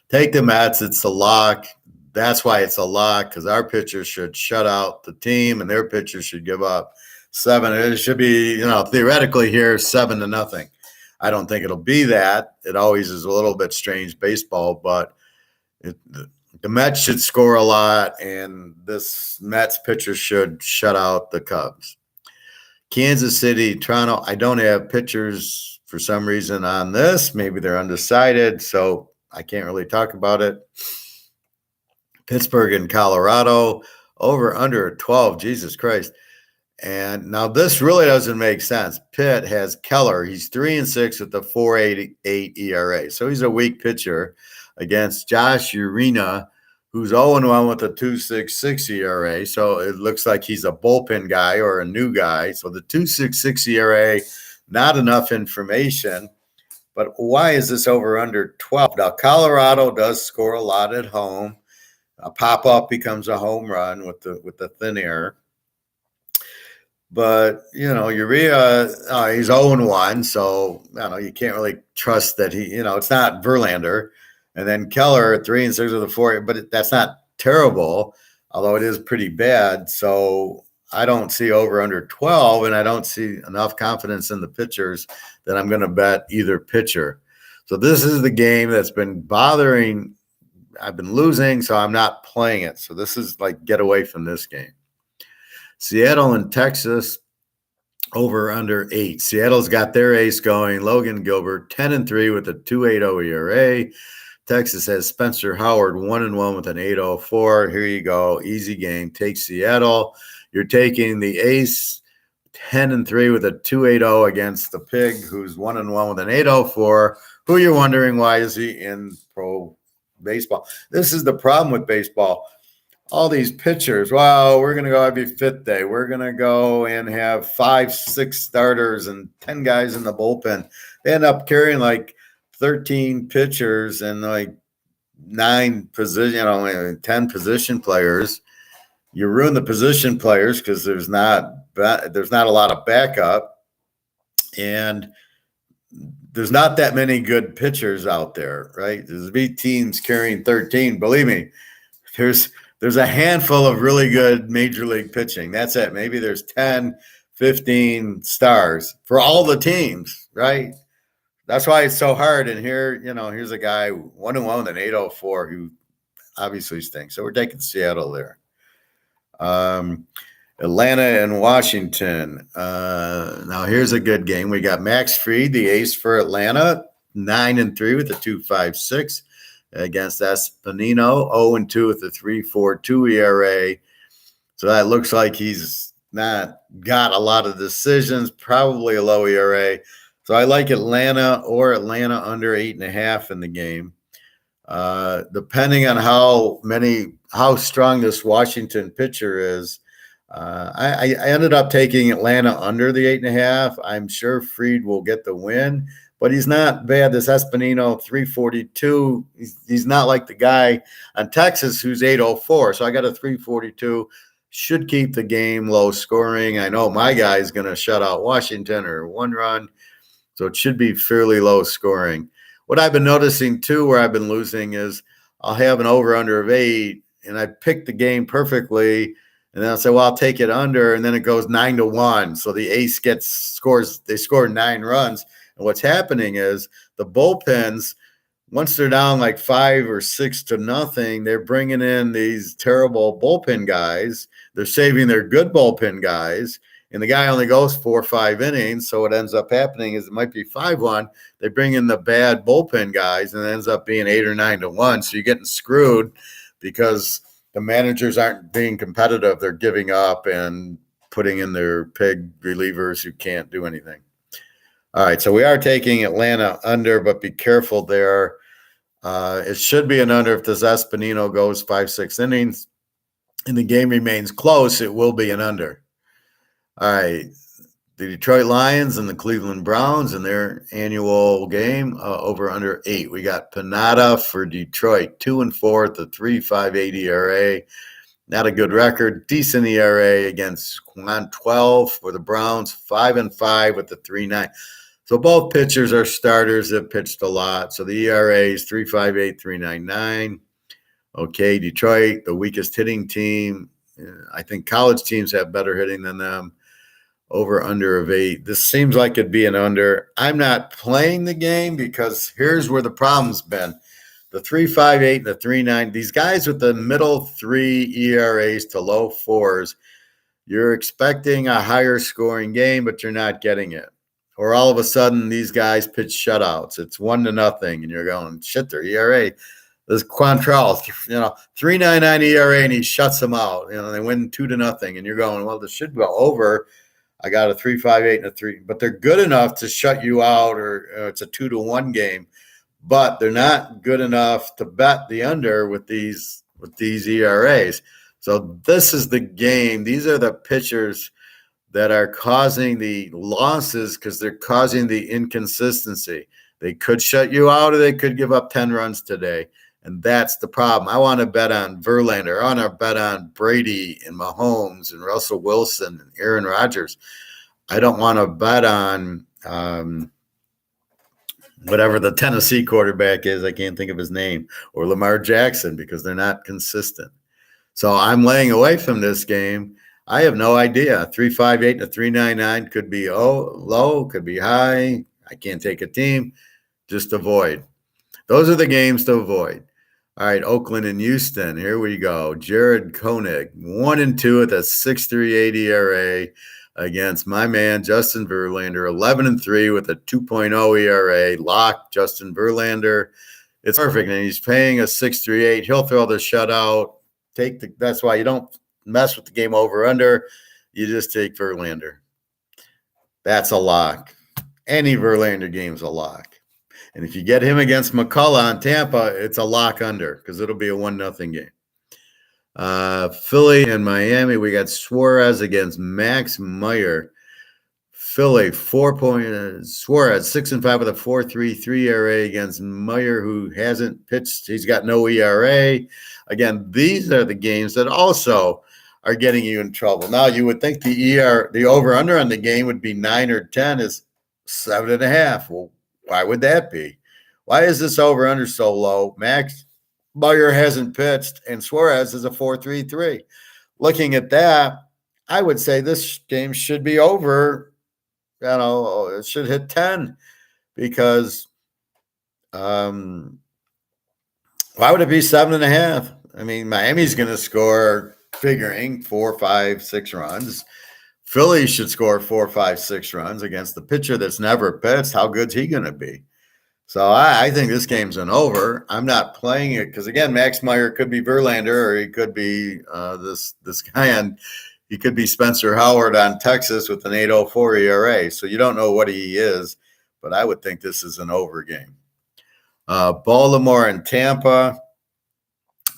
Take the Mets. It's a lock. That's why it's a lock, because our pitchers should shut out the team, and their pitchers should give up 7. It should be, theoretically here, 7-0. I don't think it'll be that. It always is a little bit strange baseball, but the Mets should score a lot, and this Mets pitcher should shut out the Cubs. Kansas City, Toronto, I don't have pitchers for some reason on this. Maybe they're undecided, so I can't really talk about it. Pittsburgh and Colorado, over under 12. Jesus Christ. And now this really doesn't make sense. Pitt has Keller. He's 3-6 with the 4.88 ERA. So he's a weak pitcher against Josh Urena, who's 0-1 with a 2.66 ERA. So it looks like he's a bullpen guy or a new guy. So the 2.66 ERA, not enough information. But why is this over under 12? Now, Colorado does score a lot at home. A pop-up becomes a home run with the thin air. But, Urea, he's 0-1, so, you can't really trust that it's not Verlander. And then Keller, 3-6 with a 4, but that's not terrible, although it is pretty bad. So I don't see over under 12, and I don't see enough confidence in the pitchers that I'm going to bet either pitcher. So this is the game that's been bothering. I've been losing, so I'm not playing it. So this is like, get away from this game. Seattle and Texas, over under 8. Seattle's got their ace going. Logan Gilbert, 10-3 with a 2.80 ERA. Texas has Spencer Howard, 1-1 with an 8.04. Here you go. Easy game. Take Seattle. You're taking the ace, 10-3 with a 2.80 against the pig, who's 1-1 with an 8.04. Who you're wondering, why is he in pro baseball? This is the problem with baseball. All these pitchers, wow, we're going to go every fifth day. We're going to go and have 5-6 starters and 10 guys in the bullpen. They end up carrying like 13 pitchers and like 10 position players. You ruin the position players because there's not a lot of backup, and there's not that many good pitchers out there, right? There's 8 teams carrying 13. Believe me, there's a handful of really good major league pitching. That's it. Maybe there's 10, 15 stars for all the teams, right? That's why it's so hard. And here's a guy 1-1 with an 8.04 who obviously stinks. So we're taking Seattle there. Atlanta and Washington. Now here's a good game. We got Max Fried, the ace for Atlanta, 9-3 with a 2.56. Against Espinino, 0-2 with a 3.42 ERA. So that looks like he's not got a lot of decisions, probably a low ERA. So I like Atlanta under 8.5 in the game. Depending on how strong this Washington pitcher is, I ended up taking Atlanta under the 8.5. I'm sure Fried will get the win, but he's not bad. This Espinino, 3.42. He's not like the guy on Texas who's 8.04. So I got a 3.42. Should keep the game low scoring. I know my guy is going to shut out Washington or 1 run. So it should be fairly low scoring. What I've been noticing too, where I've been losing, is I'll have an over-under of 8, and I pick the game perfectly, and then I'll say, well, I'll take it under, and then it goes 9-1. So the ace scores. They score 9 runs, and what's happening is the bullpens, once they're down like 5 or 6-0, they're bringing in these terrible bullpen guys. They're saving their good bullpen guys. And the guy only goes 4 or 5 innings. So what ends up happening is it might be 5-1. They bring in the bad bullpen guys, and it ends up being 8 or 9-1. So you're getting screwed because the managers aren't being competitive. They're giving up and putting in their pig relievers who can't do anything. All right, so we are taking Atlanta under, but be careful there. It should be an under if this Espinino goes 5-6 innings and the game remains close. It will be an under. All right, the Detroit Lions and the Cleveland Browns in their annual game, over under 8. We got Pineda for Detroit, 2-4 at the 3.58 ERA. Not a good record. Decent ERA against Quan, 12 for the Browns, 5-5 with the 3.9. So both pitchers are starters that pitched a lot. So the ERA is 3.58, 3.99. Okay, Detroit, the weakest hitting team. I think college teams have better hitting than them. Over under of 8. This seems like it'd be an under. I'm not playing the game because here's where the problem's been. The 3.58 and the 3.9, these guys with the middle 3 ERAs to low 4s, you're expecting a higher scoring game, but you're not getting it. Or all of a sudden, these guys pitch shutouts. It's 1-0, and you're going, shit, their ERA. This Quantrell, 3.99 ERA, and he shuts them out. They win 2-0, and you're going, well, this should go over. I got a 3.58 and a 3, but they're good enough to shut you out, or it's a 2-1 game, but they're not good enough to bet the under with these ERAs. So this is the game. These are the pitchers that are causing the losses because they're causing the inconsistency. They could shut you out, or they could give up 10 runs today. And that's the problem. I want to bet on Verlander. I want to bet on Brady and Mahomes and Russell Wilson and Aaron Rodgers. I don't want to bet on whatever the Tennessee quarterback is. I can't think of his name. Or Lamar Jackson, because they're not consistent. So I'm laying away from this game. I have no idea. 3.58 and a 3.99 could be low, could be high. I can't take a team. Just avoid. Those are the games to avoid. All right, Oakland and Houston. Here we go. Jared Koenig, 1-2 with a 6.38 ERA against my man Justin Verlander, 11-3 with a 2.0 ERA. Lock Justin Verlander. It's perfect, and he's paying a 6.38. He'll throw the shutout. That's why you don't mess with the game over under. You just take Verlander. That's a lock. Any Verlander game's a lock. And if you get him against McCullough on Tampa, it's a lock under because it'll be a 1-0 game. Philly and Miami, we got Suarez against Max Meyer. Philly, Suarez, 6-5 with a 4.33 ERA against Meyer, who hasn't pitched. He's got no ERA. Again, these are the games that also are getting you in trouble. Now, you would think the over-under on the game would be 9 or 10 is 7.5. Well, why would that be? Why is this over-under so low? Max Meyer hasn't pitched, and Suarez is a 4.33. Looking at that, I would say this game should be over. It should hit 10 because why would it be 7.5? I mean, Miami's going to score, figuring 4, 5, 6 runs. Philly should score 4, 5, 6 runs against the pitcher that's never pitched. How good's he going to be? So I think this game's an over. I'm not playing it because, again, Max Meyer could be Verlander, or he could be this guy on. He could be Spencer Howard on Texas with an 8.04 ERA. So you don't know what he is, but I would think this is an over game. Baltimore and Tampa.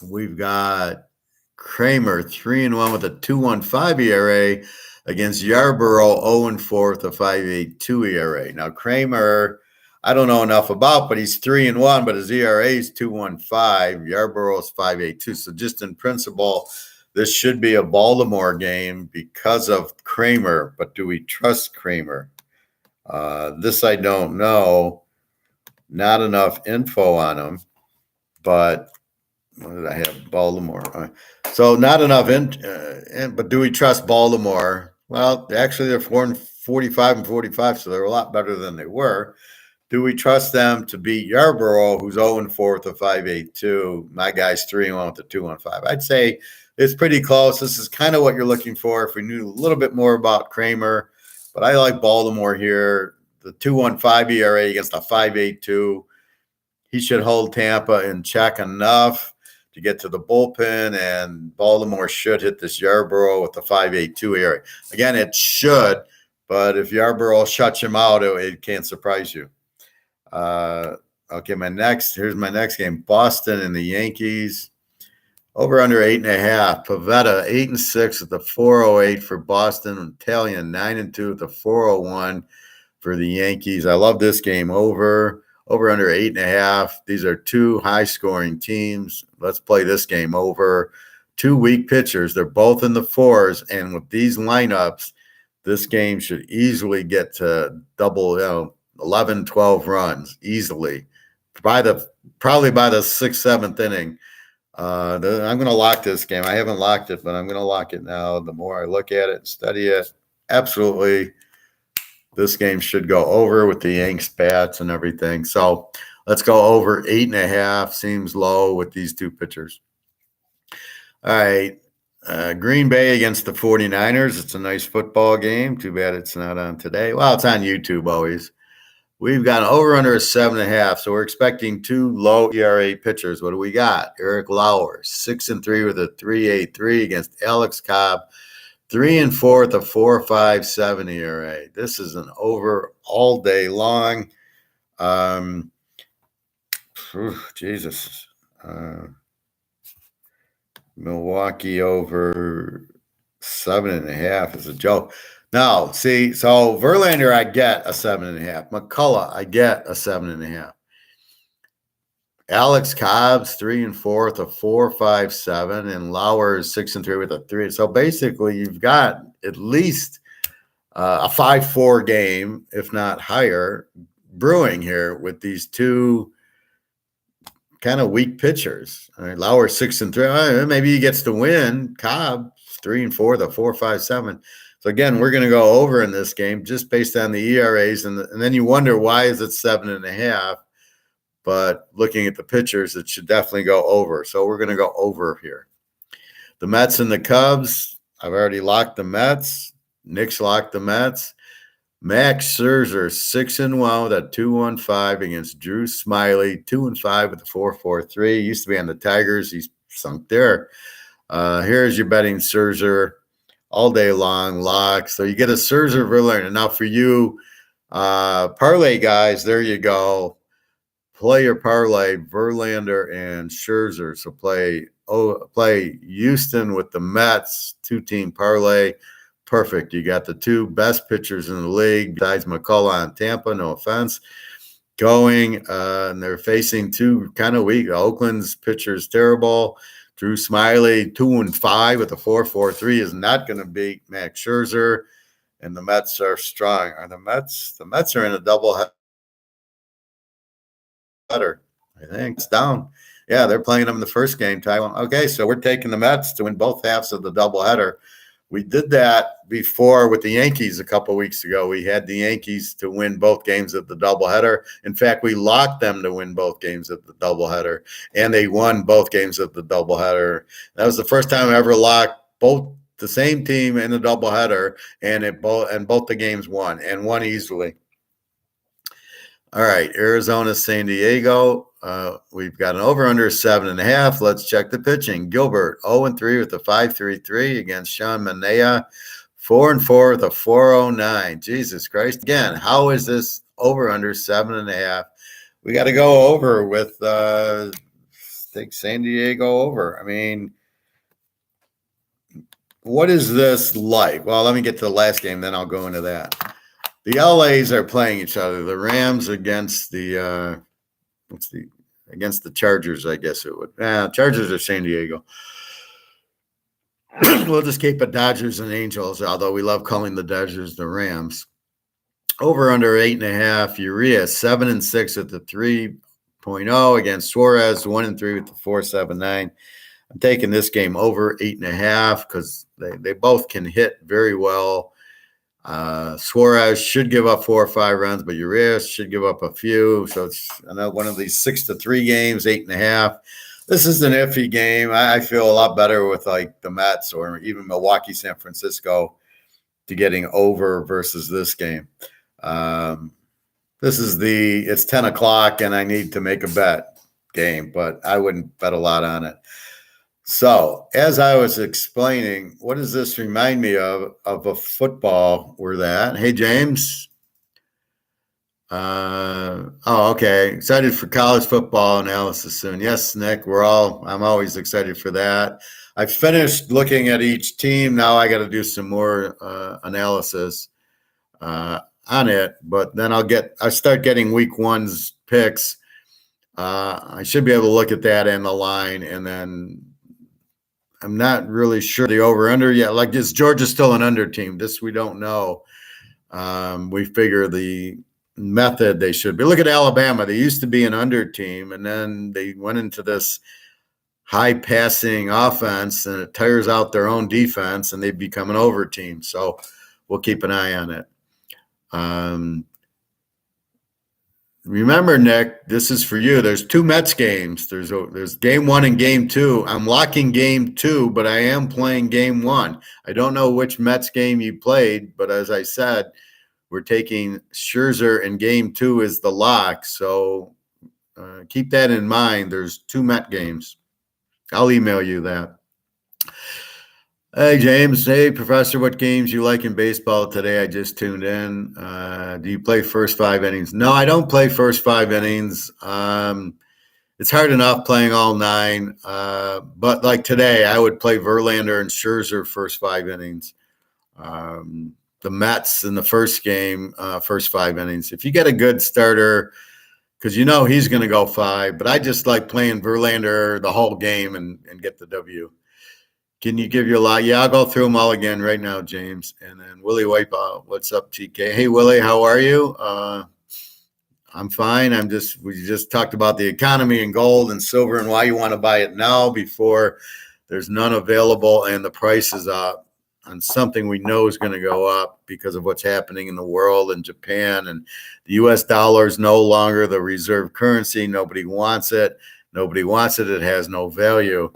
We've got Kramer, 3-1 with a 2.15 ERA against Yarborough, 0-4 with a 5.82 ERA. Now, Kramer, I don't know enough about, but he's 3-1, but his ERA is 2.15. Yarborough is 5.82. So just in principle, this should be a Baltimore game because of Kramer. But do we trust Kramer? This I don't know. Not enough info on him. But what did I have? Baltimore. So not enough. But do we trust Baltimore? Well, actually, they're 45 and 45, so they're a lot better than they were. Do we trust them to beat Yarborough, who's 0-4 with a 5.82? My guy's 3-1 with a 2.15. I'd say it's pretty close. This is kind of what you're looking for if we knew a little bit more about Kramer. But I like Baltimore here. The 2.15 ERA against a 5.82. He should hold Tampa in check enough to get to the bullpen, and Baltimore should hit this Yarborough with the 5.82 ERA. Again, it should, but if Yarborough shuts him out, it can't surprise you. Okay, here's my next game. Boston and the Yankees. Over under 8.5. Pavetta, 8-6 with the 4.08 for Boston. Italian, 9-2 with the 4.01 for the Yankees. I love this game. Over under 8.5. These are two high-scoring teams. Let's play this game over. Two weak pitchers. They're both in the fours, and with these lineups, this game should easily get to double, 11, 12 runs easily. Probably by the 6th, 7th inning. I'm going to lock this game. I haven't locked it, but I'm going to lock it now. The more I look at it and study it, absolutely, this game should go over with the Yanks bats and everything. So let's go over 8.5. Seems low with these two pitchers. All right. Green Bay against the 49ers. It's a nice football game. Too bad it's not on today. Well, it's on YouTube always. We've got an over-under of 7.5, so we're expecting two low ERA pitchers. What do we got? Eric Lauer, 6-3 with a 3.83 against Alex Cobb, 3-4 with a 4.57 ERA. This is an over all day long. Jesus. Milwaukee over 7.5 is a joke. No, see, so Verlander, I get a 7.5. McCullough, I get a 7.5. Alex Cobb's 3-4 with a 4.57, and Lauer's 6-3 with a 3. So basically, you've got at least a 5-4 game, if not higher, brewing here with these two kind of weak pitchers. I mean, Lauer 6-3. Maybe he gets to win. Cobb 3-4, the 4.57. So again, we're going to go over in this game just based on the ERAs, and then you wonder why is it 7.5. But looking at the pitchers, it should definitely go over. So we're going to go over here. The Mets and the Cubs. I've already locked the Mets. Nick's locked the Mets. Max Scherzer 6-1 with a 2.15 against Drew Smiley, 2-5 with a 4.43. Used to be on the Tigers. He's sunk there. Here's your betting Scherzer all day long lock. So you get a Scherzer Verlander. Now for you parlay guys, there you go. Play your parlay Verlander and Scherzer. So play Houston with the Mets, 2-team parlay. Perfect. You got the two best pitchers in the league besides McCullough and Tampa, no offense, going. And they're facing two kind of weak. Oakland's pitcher is terrible. Drew Smiley, 2-5 with a 4.43 is not going to beat Max Scherzer. And the Mets are strong. Are the Mets? The Mets are in a double header. I think it's down. Yeah, they're playing them in the first game, Taiwan. Okay, so we're taking the Mets to win both halves of the doubleheader. We did that before with the Yankees a couple of weeks ago. We had the Yankees to win both games of the doubleheader. In fact, we locked them to win both games of the doubleheader, and they won both games of the doubleheader. That was the first time I ever locked both the same team in the doubleheader, and both the games won, and won easily. All right, Arizona, San Diego. We've got an over-under 7.5. Let's check the pitching. Gilbert, 0-3 with a 5.33 against Sean Manaea, 4-4 with a 4.09. Jesus Christ. Again, how is this over-under 7.5? We got to go over with, take San Diego over. I mean, what is this like? Well, let me get to the last game, then I'll go into that. The LAs are playing each other. The Rams against the against the Chargers, I guess it would. Chargers or San Diego. We'll just keep it Dodgers and Angels, although we love calling the Dodgers the Rams. Over under 8.5. Urias 7-6 at the 3.0 against Suarez, 1-3 with the 4.79. I'm taking this game over 8.5 because they both can hit very well. Suarez should give up 4 or 5 runs, but Urias should give up a few. So it's another one of these 6-3 games, 8.5. This is an iffy game. I feel a lot better with like the Mets or even Milwaukee, San Francisco to getting over versus this game. It's 10 o'clock and I need to make a bet game, but I wouldn't bet a lot on it. So, as I was explaining, what does this remind me of a football we're that? Hey, James. Okay. Excited for college football analysis soon. Yes, Nick, I'm always excited for that. I finished looking at each team. Now I got to do some more analysis on it, but then I start getting week one's picks. I should be able to look at that and the line, and then I'm not really sure the over-under yet. Like, is Georgia still an under team? This we don't know. We figure the method they should be. Look at Alabama. They used to be an under team, and then they went into this high-passing offense, and it tires out their own defense, and they become an over team. So we'll keep an eye on it. Remember, Nick, this is for you. There's 2 Mets games. There's game 1 and game 2. I'm locking game 2, but I am playing game 1. I don't know which Mets game you played, but as I said, we're taking Scherzer in game 2 as the lock. So keep that in mind. There's 2 Met games. I'll email you that. Hey, James. Hey, Professor, what games you like in baseball today? I just tuned in. Do you play first 5 innings? No, I don't play first 5 innings. It's hard enough playing all 9. But like today, I would play Verlander and Scherzer first 5 innings. The Mets in the first game, first 5 innings. If you get a good starter, because he's going to go 5, but I just like playing Verlander the whole game and get the W. Can you give your lot? Yeah, I'll go through them all again right now, James. And then Willie Wipeout, what's up, TK? Hey, Willie, how are you? I'm fine. We just talked about the economy and gold and silver and why you want to buy it now before there's none available and the price is up on something we know is going to go up because of what's happening in the world and Japan. And the U.S. dollar is no longer the reserve currency. Nobody wants it. Nobody wants it. It has no value.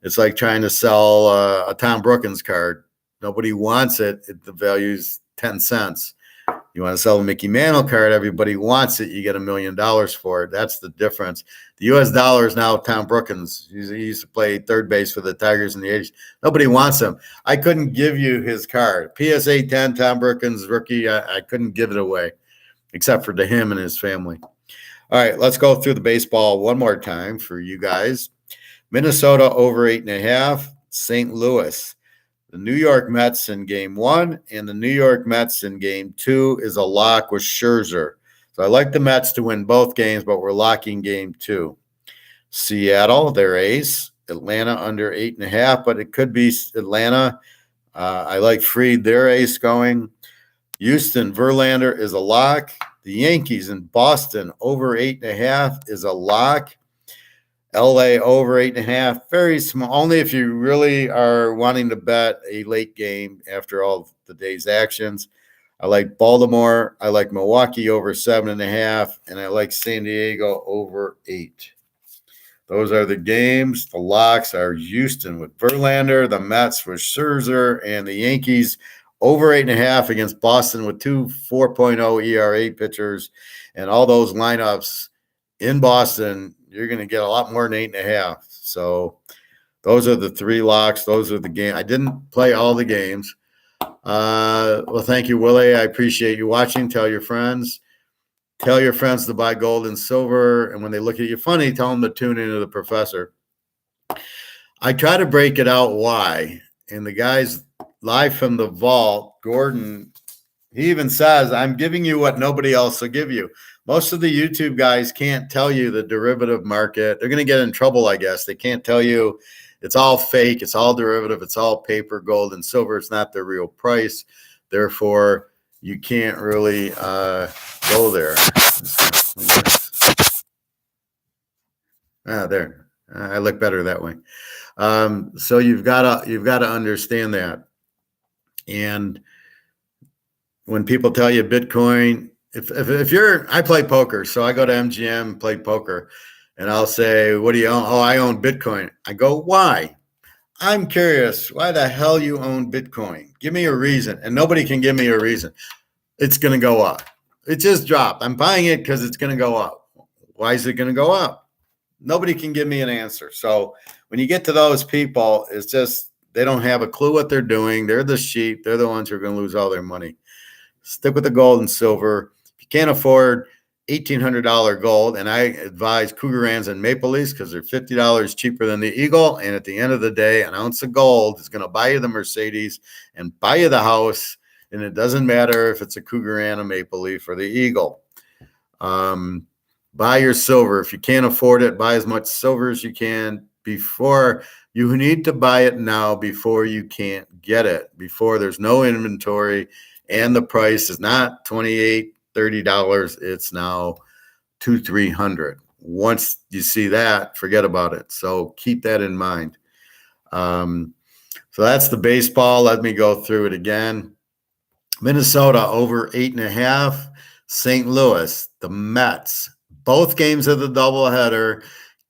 It's like trying to sell a Tom Brookens card. Nobody wants it. The value's 10 cents. You want to sell a Mickey Mantle card, everybody wants it. You get $1 million for it. That's the difference. The U.S. dollar is now Tom Brookens. He used to play third base for the Tigers in the 80s. Nobody wants him. I couldn't give you his card. PSA 10, Tom Brookens, rookie. I couldn't give it away except for to him and his family. All right, let's go through the baseball one more time for you guys. Minnesota over 8.5. St. Louis. The New York Mets in game 1 and the New York Mets in game 2 is a lock with Scherzer. So I like the Mets to win both games, but we're locking game 2. Seattle, their ace. Atlanta under 8.5, but it could be Atlanta. I like Fried, their ace going. Houston, Verlander is a lock. The Yankees in Boston over 8.5 is a lock. LA over 8.5, very small, only if you really are wanting to bet a late game after all the day's actions. I like Baltimore. I like Milwaukee over 7.5, and I like San Diego over 8. Those are the games. The locks are Houston with Verlander, the Mets with Scherzer, and the Yankees over 8.5 against Boston with 2 4.0 ERA pitchers. And all those lineups in Boston, you're going to get a lot more than 8.5. So those are the 3 locks. Those are the games. I didn't play all the games. Well, thank you, Willie. I appreciate you watching. Tell your friends. Tell your friends to buy gold and silver. And when they look at you funny, tell them to tune into the professor. I try to break it out why. And the guy's live from the vault, Gordon, he even says, I'm giving you what nobody else will give you. Most of the YouTube guys can't tell you the derivative market. They're going to get in trouble, I guess. They can't tell you it's all fake. It's all derivative. It's all paper, gold, and silver. It's not the real price. Therefore, you can't really go there. There. I look better that way. So you've got to understand that. And when people tell you Bitcoin, if you're, I play poker, so I go to MGM, play poker, and I'll say, what do you own? Oh, I own Bitcoin. I go, why? I'm curious, why the hell you own Bitcoin? Give me a reason. And nobody can give me a reason. It's going to go up. It just dropped. I'm buying it because it's going to go up. Why is it going to go up? Nobody can give me an answer. So when you get to those people, it's just, they don't have a clue what they're doing. They're the sheep. They're the ones who are going to lose all their money. Stick with the gold and silver. If you can't afford $1,800 gold, and I advise Cougarans and Maple Leafs because they're $50 cheaper than the Eagle. And at the end of the day, an ounce of gold is going to buy you the Mercedes and buy you the house. And it doesn't matter if it's a Cougaran, a Maple Leaf, or the Eagle. Buy your silver. If you can't afford it, buy as much silver as you can before. You need to buy it now before you can't get it, before there's no inventory and the price is not $28, $30. It's now $200, $300. Once you see that, forget about it. So keep that in mind. So that's the baseball. Let me go through it again. Minnesota over 8.5. St. Louis, the Mets. Both games of the doubleheader.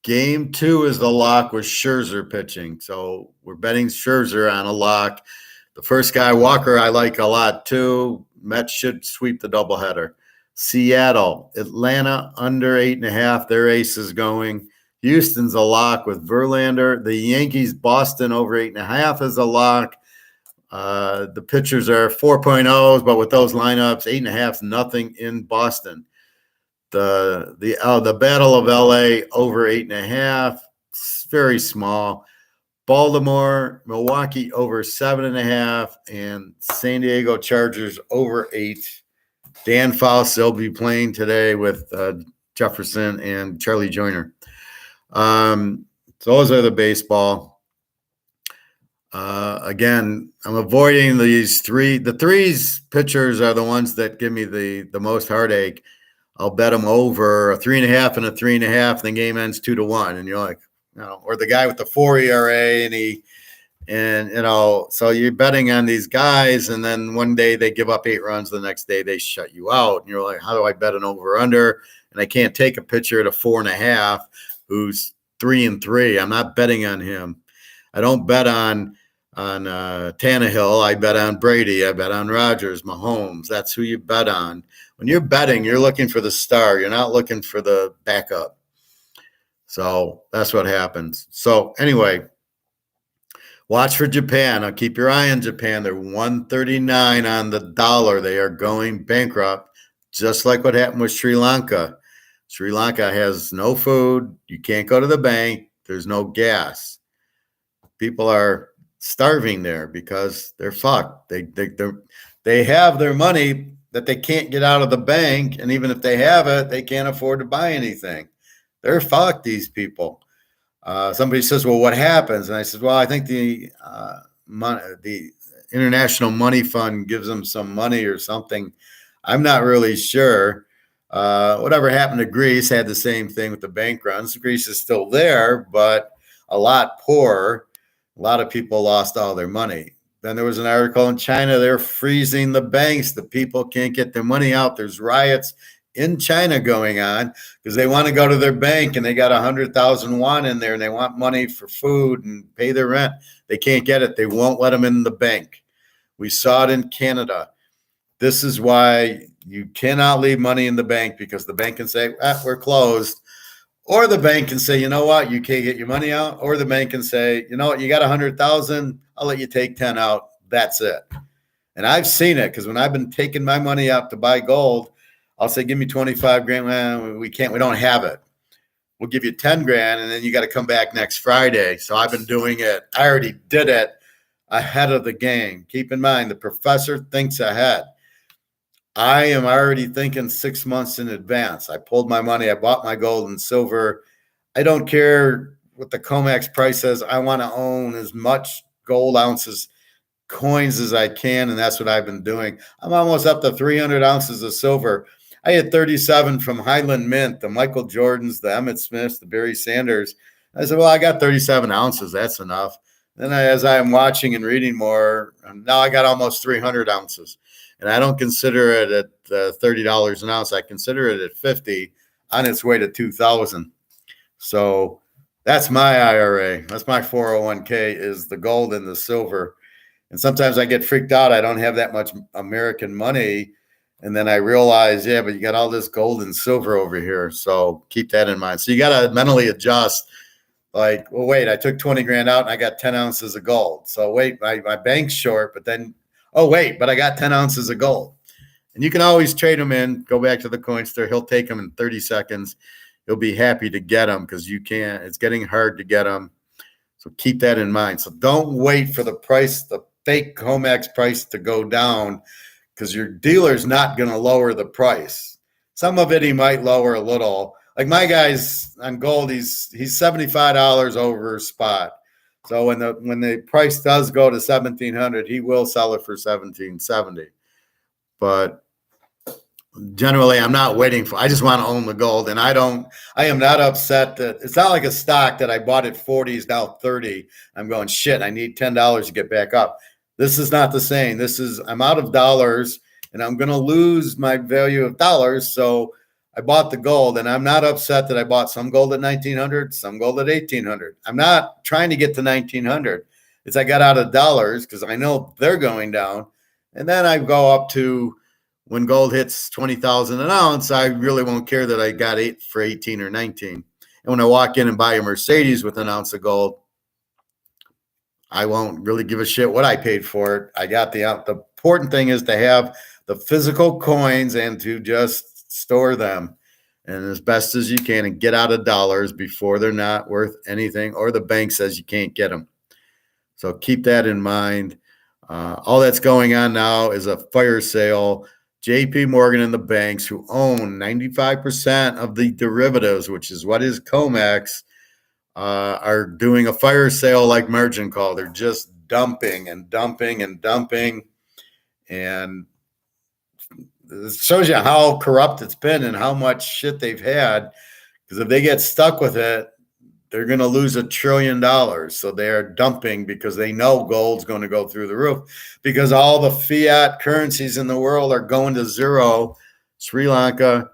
Game 2 is the lock with Scherzer pitching. So we're betting Scherzer on a lock. The first guy, Walker, I like a lot too. Mets should sweep the doubleheader. Seattle, Atlanta under 8.5. Their ace is going. Houston's a lock with Verlander. The Yankees, Boston over 8.5 is a lock. The pitchers are 4.0s, but with those lineups, 8.5 is nothing in Boston. The Battle of LA over 8.5, very small. Baltimore, Milwaukee over 7.5, and San Diego Chargers over 8. Dan Faust will be playing today with Jefferson and Charlie Joyner. So those are the baseball. Again, I'm avoiding these three. The threes pitchers are the ones that give me the most heartache. I'll bet them over a 3.5 and a 3.5. The game ends 2-1, and you're like, or the guy with the 4 ERA, so you're betting on these guys, and then one day they give up 8 runs, the next day they shut you out, and you're like, how do I bet an over under? And I can't take a pitcher at a 4.5 who's 3-3. I'm not betting on him. I don't bet on Tannehill. I bet on Brady. I bet on Rodgers, Mahomes. That's who you bet on. When you're betting, you're looking for the star. You're not looking for the backup. So that's what happens. So anyway, watch for Japan. I'll keep your eye on Japan. They're 139 on the dollar. They are going bankrupt, just like what happened with Sri Lanka. Sri Lanka has no food. You can't go to the bank. There's no gas. People are starving there because they're fucked. They have their money that they can't get out of the bank, and even if they have it, they can't afford to buy anything. They're fucked, these people. Somebody says, well, what happens? And I said, well, I think the International Money Fund gives them some money or something. I'm not really sure. Whatever happened to Greece had the same thing with the bank runs. Greece is still there, but a lot poorer. A lot of people lost all their money. Then there was an article in China. They're freezing the banks. The people can't get their money out. There's riots in China going on because they want to go to their bank and they got 100,000 won in there and they want money for food and pay their rent. They can't get it. They won't let them in the bank. We saw it in Canada. This is why you cannot leave money in the bank, because the bank can say, we're closed. Or the bank can say, you know what, you can't get your money out. Or the bank can say, you know what, you got 100,000, I'll let you take 10 out. That's it. And I've seen it, because when I've been taking my money out to buy gold, I'll say, give me 25 grand. Well, we don't have it. We'll give you 10 grand, and then you got to come back next Friday. So I've been doing it. I already did it ahead of the game. Keep in mind, the professor thinks ahead. I am already thinking 6 months in advance. I pulled my money. I bought my gold and silver. I don't care what the COMEX price says. I want to own as much gold ounces, coins as I can, and that's what I've been doing. I'm almost up to 300 ounces of silver. I had 37 from Highland Mint, the Michael Jordans, the Emmett Smiths, the Barry Sanders. I said, well, I got 37 ounces. That's enough. Then as I'm watching and reading more, now I got almost 300 ounces. And I don't consider it at $30 an ounce. I consider it at $50 on its way to $2,000. So that's my IRA. That's my 401k, is the gold and the silver. And sometimes I get freaked out. I don't have that much American money. And then I realize, yeah, but you got all this gold and silver over here. So keep that in mind. So you got to mentally adjust. Like, well, wait, I took 20 grand out and I got 10 ounces of gold. So wait, my bank's short, but then, oh, wait, but I got 10 ounces of gold. And you can always trade them in. Go back to the coin store. He'll take them in 30 seconds. He'll be happy to get them, because you can't. It's getting hard to get them. So keep that in mind. So don't wait for the price, the fake COMEX price, to go down, because your dealer's not going to lower the price. Some of it he might lower a little. Like my guy's on gold, he's $75 over spot. So when the price does go to $1,700, he will sell it for $1,770. But generally, I'm not waiting for. I just want to own the gold, and I am not upset that it's not like a stock that I bought at 40 is now 30. I'm going, shit, I need $10 to get back up. This is not the same. I'm out of dollars, and I'm going to lose my value of dollars. So I bought the gold, and I'm not upset that I bought some gold at 1,900, some gold at 1,800. I'm not trying to get to 1,900. It's I got out of dollars because I know they're going down, and then I go up to when gold hits 20,000 an ounce, I really won't care that I got 8 for 18 or 19. And when I walk in and buy a Mercedes with an ounce of gold, I won't really give a shit what I paid for it. I got the important thing is to have the physical coins and to just store them and as best as you can and get out of dollars before they're not worth anything or the bank says you can't get them. So keep that in mind. All that's going on now is a fire sale. JP Morgan and the banks who own 95% of the derivatives, which is what is COMEX, are doing a fire sale like margin call. They're just dumping and dumping and dumping. And it shows you how corrupt it's been and how much shit they've had. Because if they get stuck with it, they're going to lose $1 trillion. So they're dumping because they know gold's going to go through the roof because all the fiat currencies in the world are going to zero. Sri Lanka,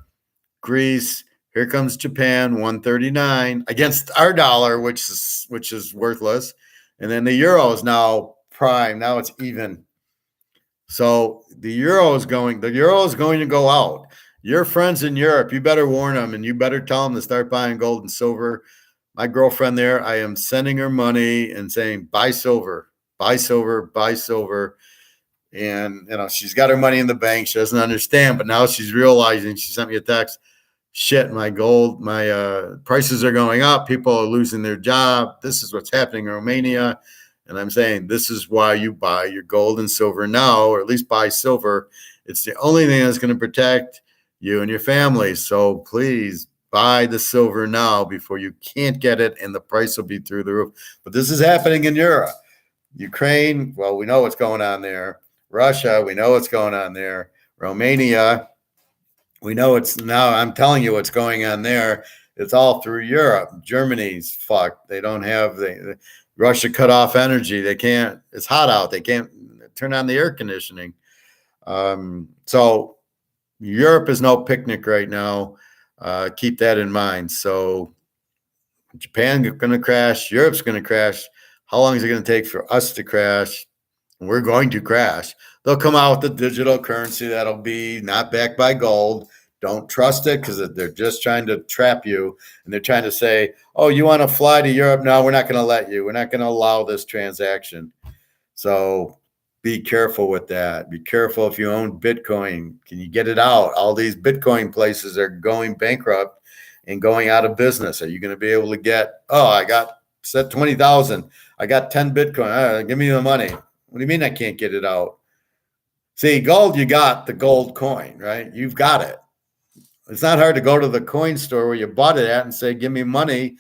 Greece, here comes Japan, 139 against our dollar, which is worthless. And then the euro is now prime. Now it's even. So the euro is going to go out. Your friends in Europe, you better warn them and you better tell them to start buying gold and silver. My girlfriend there, I am sending her money and saying, buy silver, buy silver, buy silver. And, she's got her money in the bank. She doesn't understand, but now she's realizing, she sent me a text, shit, my prices are going up. People are losing their job. This is what's happening in Romania. And I'm saying, this is why you buy your gold and silver now, or at least buy silver. It's the only thing that's going to protect you and your family. So please buy the silver now before you can't get it and the price will be through the roof. But this is happening in Europe. Ukraine, well, we know what's going on there. Russia, we know what's going on there. Romania, we know it's now, I'm telling you what's going on there. It's all through Europe. Germany's fucked. They don't have Russia cut off energy. They can't, it's hot out. They can't turn on the air conditioning. So Europe is no picnic right now. Keep that in mind. So Japan's going to crash. Europe's going to crash. How long is it going to take for us to crash? We're going to crash. They'll come out with a digital currency that'll be not backed by gold. Don't trust it because they're just trying to trap you. And they're trying to say, oh, you want to fly to Europe? No, we're not going to let you. We're not going to allow this transaction. So be careful with that. Be careful if you own Bitcoin. Can you get it out? All these Bitcoin places are going bankrupt and going out of business. Are you going to be able to get, I got set 20,000. I got 10 Bitcoin. Give me the money. What do you mean I can't get it out? See, gold, you got the gold coin, right? You've got it. It's not hard to go to the coin store where you bought it at and say, give me money.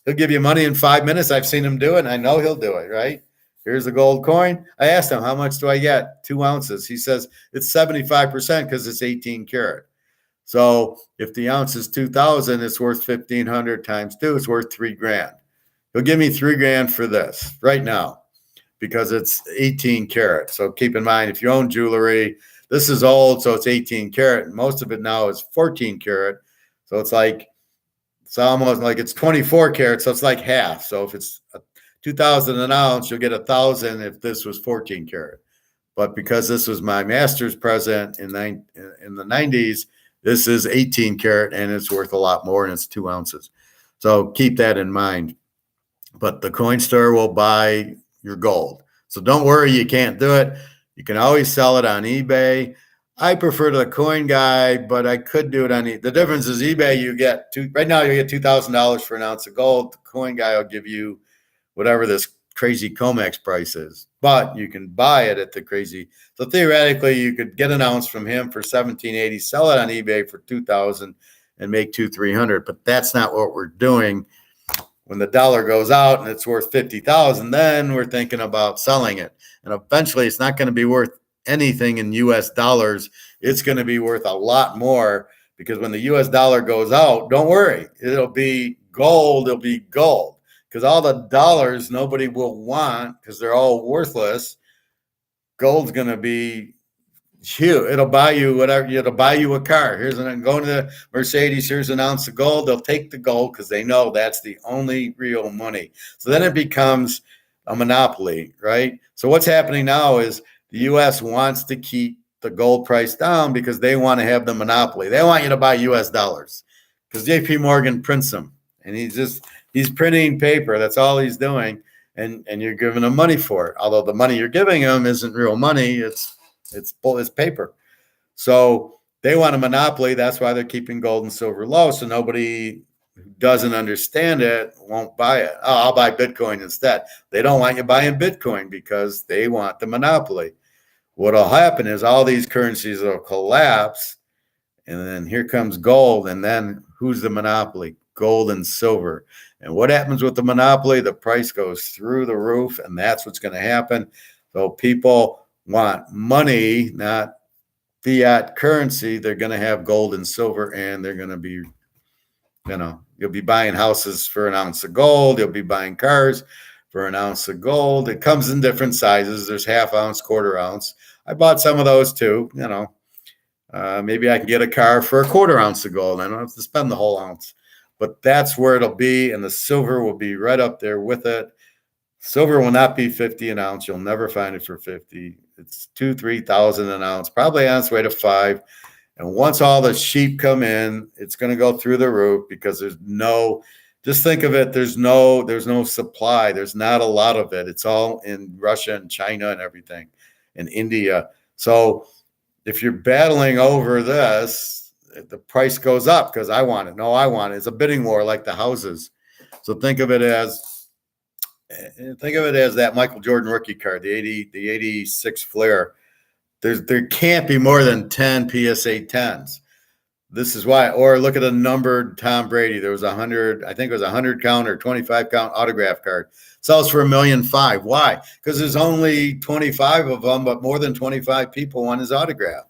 He'll give you money in 5 minutes. I've seen him do it, and I know he'll do it, right? Here's the gold coin. I asked him, how much do I get? 2 ounces. He says it's 75% because it's 18 karat. So if the ounce is 2,000, it's worth 1,500 times 2. It's worth $3,000. He'll give me $3,000 for this right now because it's 18 karat. So keep in mind, if you own jewelry, this is old, so it's 18 karat. Most of it now is 14 karat. So it's almost like it's 24 karat. So it's like half. So if it's 2,000 an ounce, you'll get 1,000 if this was 14 karat. But because this was my master's present in the 90s, this is 18 karat and it's worth a lot more and it's 2 ounces. So keep that in mind. But the coin store will buy your gold. So don't worry, you can't do it. You can always sell it on eBay. I prefer the coin guy, but I could do it on the difference is eBay, right now you get $2,000 for an ounce of gold. The coin guy will give you whatever this crazy COMEX price is, but you can buy it at the crazy. So theoretically, you could get an ounce from him for $1,780, sell it on eBay for $2,000 and make $200-300. But that's not what we're doing. When the dollar goes out and it's worth 50,000, then we're thinking about selling it. And eventually it's not going to be worth anything in US dollars. It's going to be worth a lot more because when the US dollar goes out, don't worry, it'll be gold. It'll be gold because all the dollars nobody will want because they're all worthless. Gold's going to be huge. It'll buy you whatever. It'll buy you a car. I'm going to the Mercedes. Here's an ounce of gold. They'll take the gold because they know that's the only real money. So then it becomes a monopoly, right? So what's happening now is the U.S. wants to keep the gold price down because they want to have the monopoly. They want you to buy US dollars because JP Morgan prints them, and he's printing paper. That's all he's doing. And you're giving them money for it. Although the money you're giving them isn't real money, it's paper. So they want a monopoly. That's why they're keeping gold and silver low. So nobody who doesn't understand it won't buy it. Oh, I'll buy Bitcoin instead. They don't want you buying Bitcoin because they want the monopoly. What'll happen is all these currencies will collapse, and then here comes gold, and then who's the monopoly? Gold and silver. And what happens with the monopoly? The price goes through the roof, and that's what's going to happen. So people want money, not fiat currency. They're going to have gold and silver, and they're going to be, you'll be buying houses for an ounce of gold. You'll be buying cars for an ounce of gold. It comes in different sizes. There's half ounce, quarter ounce. I bought some of those too, maybe I can get a car for a quarter ounce of gold. I don't have to spend the whole ounce, but that's where it'll be. And the silver will be right up there with it. Silver will not be 50 an ounce. You'll never find it for 50. It's 2,000-3,000 an ounce, probably on its way to 5. And once all the sheep come in, it's going to go through the roof because just think of it. There's no supply. There's not a lot of it. It's all in Russia and China and everything, and India. So if you're battling over this, the price goes up because I want it. No, I want it. It's a bidding war like the houses. So think of it as that Michael Jordan rookie card, the 86 Flair. There can't be more than 10 PSA 10s. This is why. Or look at a numbered Tom Brady. There was 100, I think it was 100 count or 25 count autograph card. Sells for $1.5 million. Why? Because there's only 25 of them, but more than 25 people want his autograph.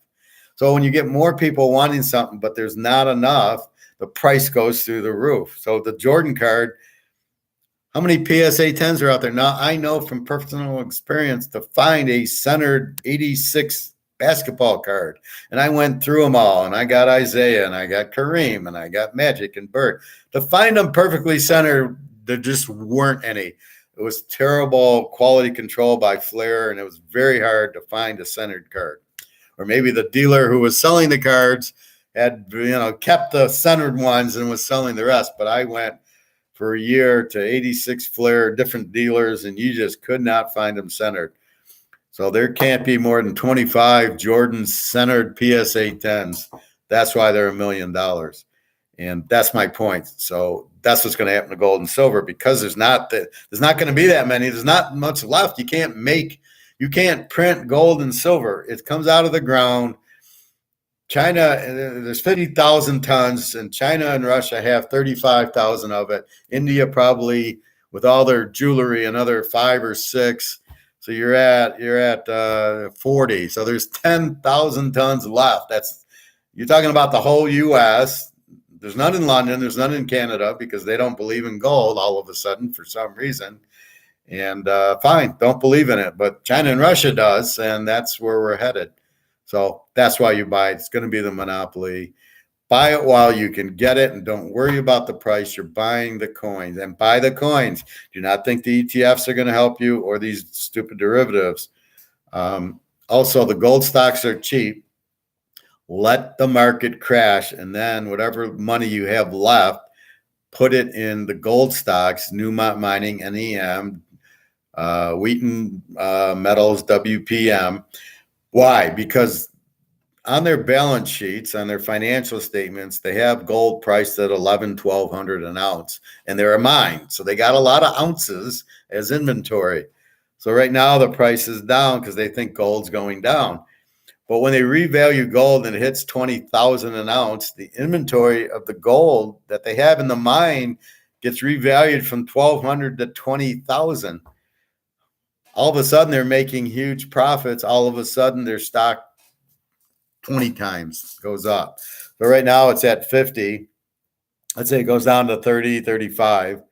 So when you get more people wanting something, but there's not enough, the price goes through the roof. So the Jordan card, how many PSA 10s are out there? Now, I know from personal experience to find a centered 86 basketball card. And I went through them all, and I got Isaiah, and I got Kareem, and I got Magic and Bird. To find them perfectly centered, there just weren't any. It was terrible quality control by Flair, and it was very hard to find a centered card. Or maybe the dealer who was selling the cards had, kept the centered ones and was selling the rest. But I went for a year to 86 Flair, different dealers, and you just could not find them centered. So there can't be more than 25 Jordan centered PSA 10s. That's why they're $1 million. And that's my point. So that's what's going to happen to gold and silver, because there's not going to be that many. There's not much left. You can't print gold and silver. It comes out of the ground. China, there's 50,000 tons, and China and Russia have 35,000 of it. India probably, with all their jewelry, another 5 or 6. So you're at 40. So there's 10,000 tons left. You're talking about the whole U.S. There's none in London. There's none in Canada because they don't believe in gold all of a sudden for some reason. And fine, don't believe in it. But China and Russia does, and that's where we're headed. So that's why you buy it. It's going to be the monopoly. Buy it while you can get it, and don't worry about the price. You're buying the coins, and buy the coins. Do not think the ETFs are going to help you or these stupid derivatives. Also, the gold stocks are cheap. Let the market crash, and then whatever money you have left, put it in the gold stocks, Newmont Mining, NEM, Wheaton Metals, WPM. Why? Because on their balance sheets, on their financial statements, they have gold priced at $1,100-1,200 an ounce, and they're a mine. So they got a lot of ounces as inventory. So right now the price is down because they think gold's going down. But when they revalue gold and it hits 20,000 an ounce, the inventory of the gold that they have in the mine gets revalued from 1,200 to 20,000. All of a sudden they're making huge profits. All of a sudden their stock 20 times goes up. So right now it's at 50. Let's say it goes down to 30, 35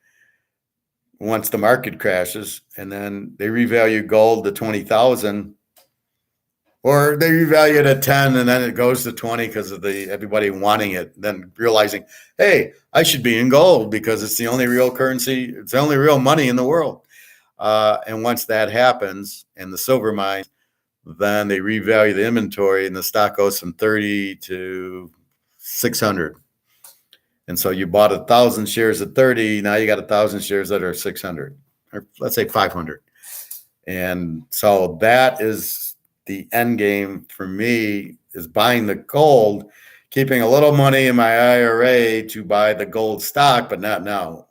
once the market crashes, and then they revalue gold to 20,000, or they revalue it at 10 and then it goes to 20 because of everybody wanting it, then realizing, hey, I should be in gold because it's the only real currency, it's the only real money in the world. And once that happens, and the silver mines, then they revalue the inventory and the stock goes from 30 to 600. And so you bought 1,000 shares at 30. Now you got 1,000 shares that are 600, or let's say 500. And so that is the end game for me, is buying the gold, keeping a little money in my IRA to buy the gold stock, but not now.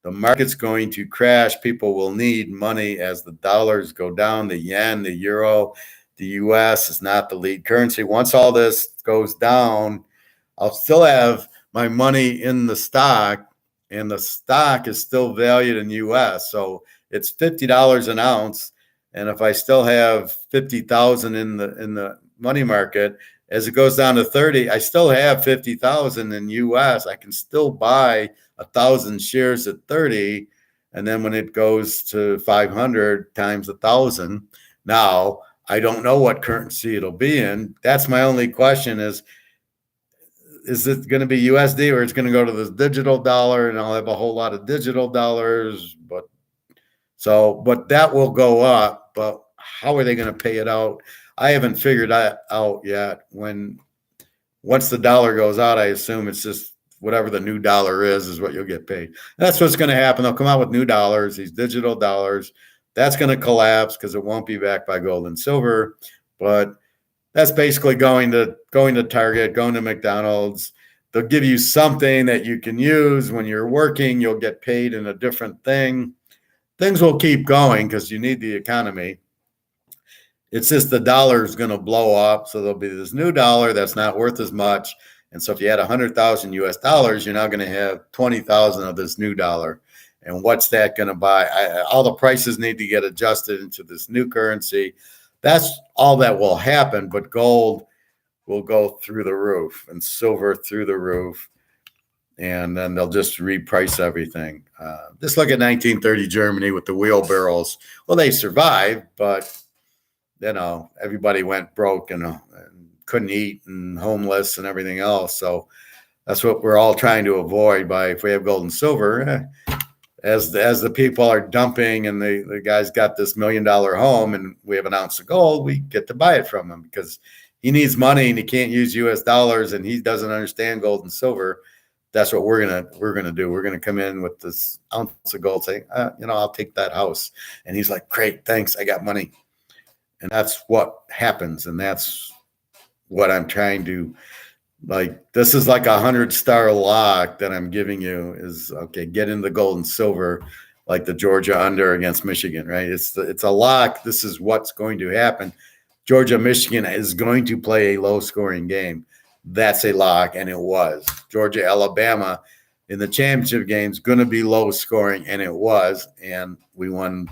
The market's going to crash. People will need money as the dollars go down, the yen, the euro, the US is not the lead currency. Once all this goes down, I'll still have my money in the stock, and the stock is still valued in US. So it's $50 an ounce. And if I still have 50,000 in the money market, as it goes down to 30, I still have 50,000 in US. I can still buy 1,000 shares at 30. And then when it goes to 500 times 1,000, now I don't know what currency it'll be in. That's my only question is it going to be USD, or it's going to go to this digital dollar and I'll have a whole lot of digital dollars, but that will go up, but how are they going to pay it out? I haven't figured that out yet. Once the dollar goes out, I assume it's just whatever the new dollar is what you'll get paid. That's what's going to happen. They'll come out with new dollars, these digital dollars. That's going to collapse because it won't be backed by gold and silver. But that's basically going to Target, going to McDonald's. They'll give you something that you can use when you're working. You'll get paid in a different thing. Things will keep going because you need the economy. It's just the dollar is going to blow up. So there'll be this new dollar that's not worth as much. And so if you had 100,000 US dollars, you're now going to have 20,000 of this new dollar. And what's that going to buy? All the prices need to get adjusted into this new currency. That's all that will happen. But gold will go through the roof and silver through the roof. And then they'll just reprice everything. Just look at 1930 Germany with the wheelbarrows. Well, they survived, but everybody went broke and couldn't eat and homeless and everything else. So that's what we're all trying to avoid by, if we have gold and silver, as the people are dumping and the guy's got this $1 million home and we have an ounce of gold, we get to buy it from him because he needs money and he can't use US dollars and he doesn't understand gold and silver. That's what we're gonna do. We're gonna come in with this ounce of gold, saying, I'll take that house. And he's like, great, thanks, I got money. And that's what happens. And that's what I'm trying to, this is like 100-star lock that I'm giving you is, okay, get in the gold and silver, like the Georgia under against Michigan, right? It's a lock. This is what's going to happen. Georgia, Michigan is going to play a low-scoring game. That's a lock, and it was. Georgia, Alabama in the championship game is going to be low-scoring, and it was. And we won.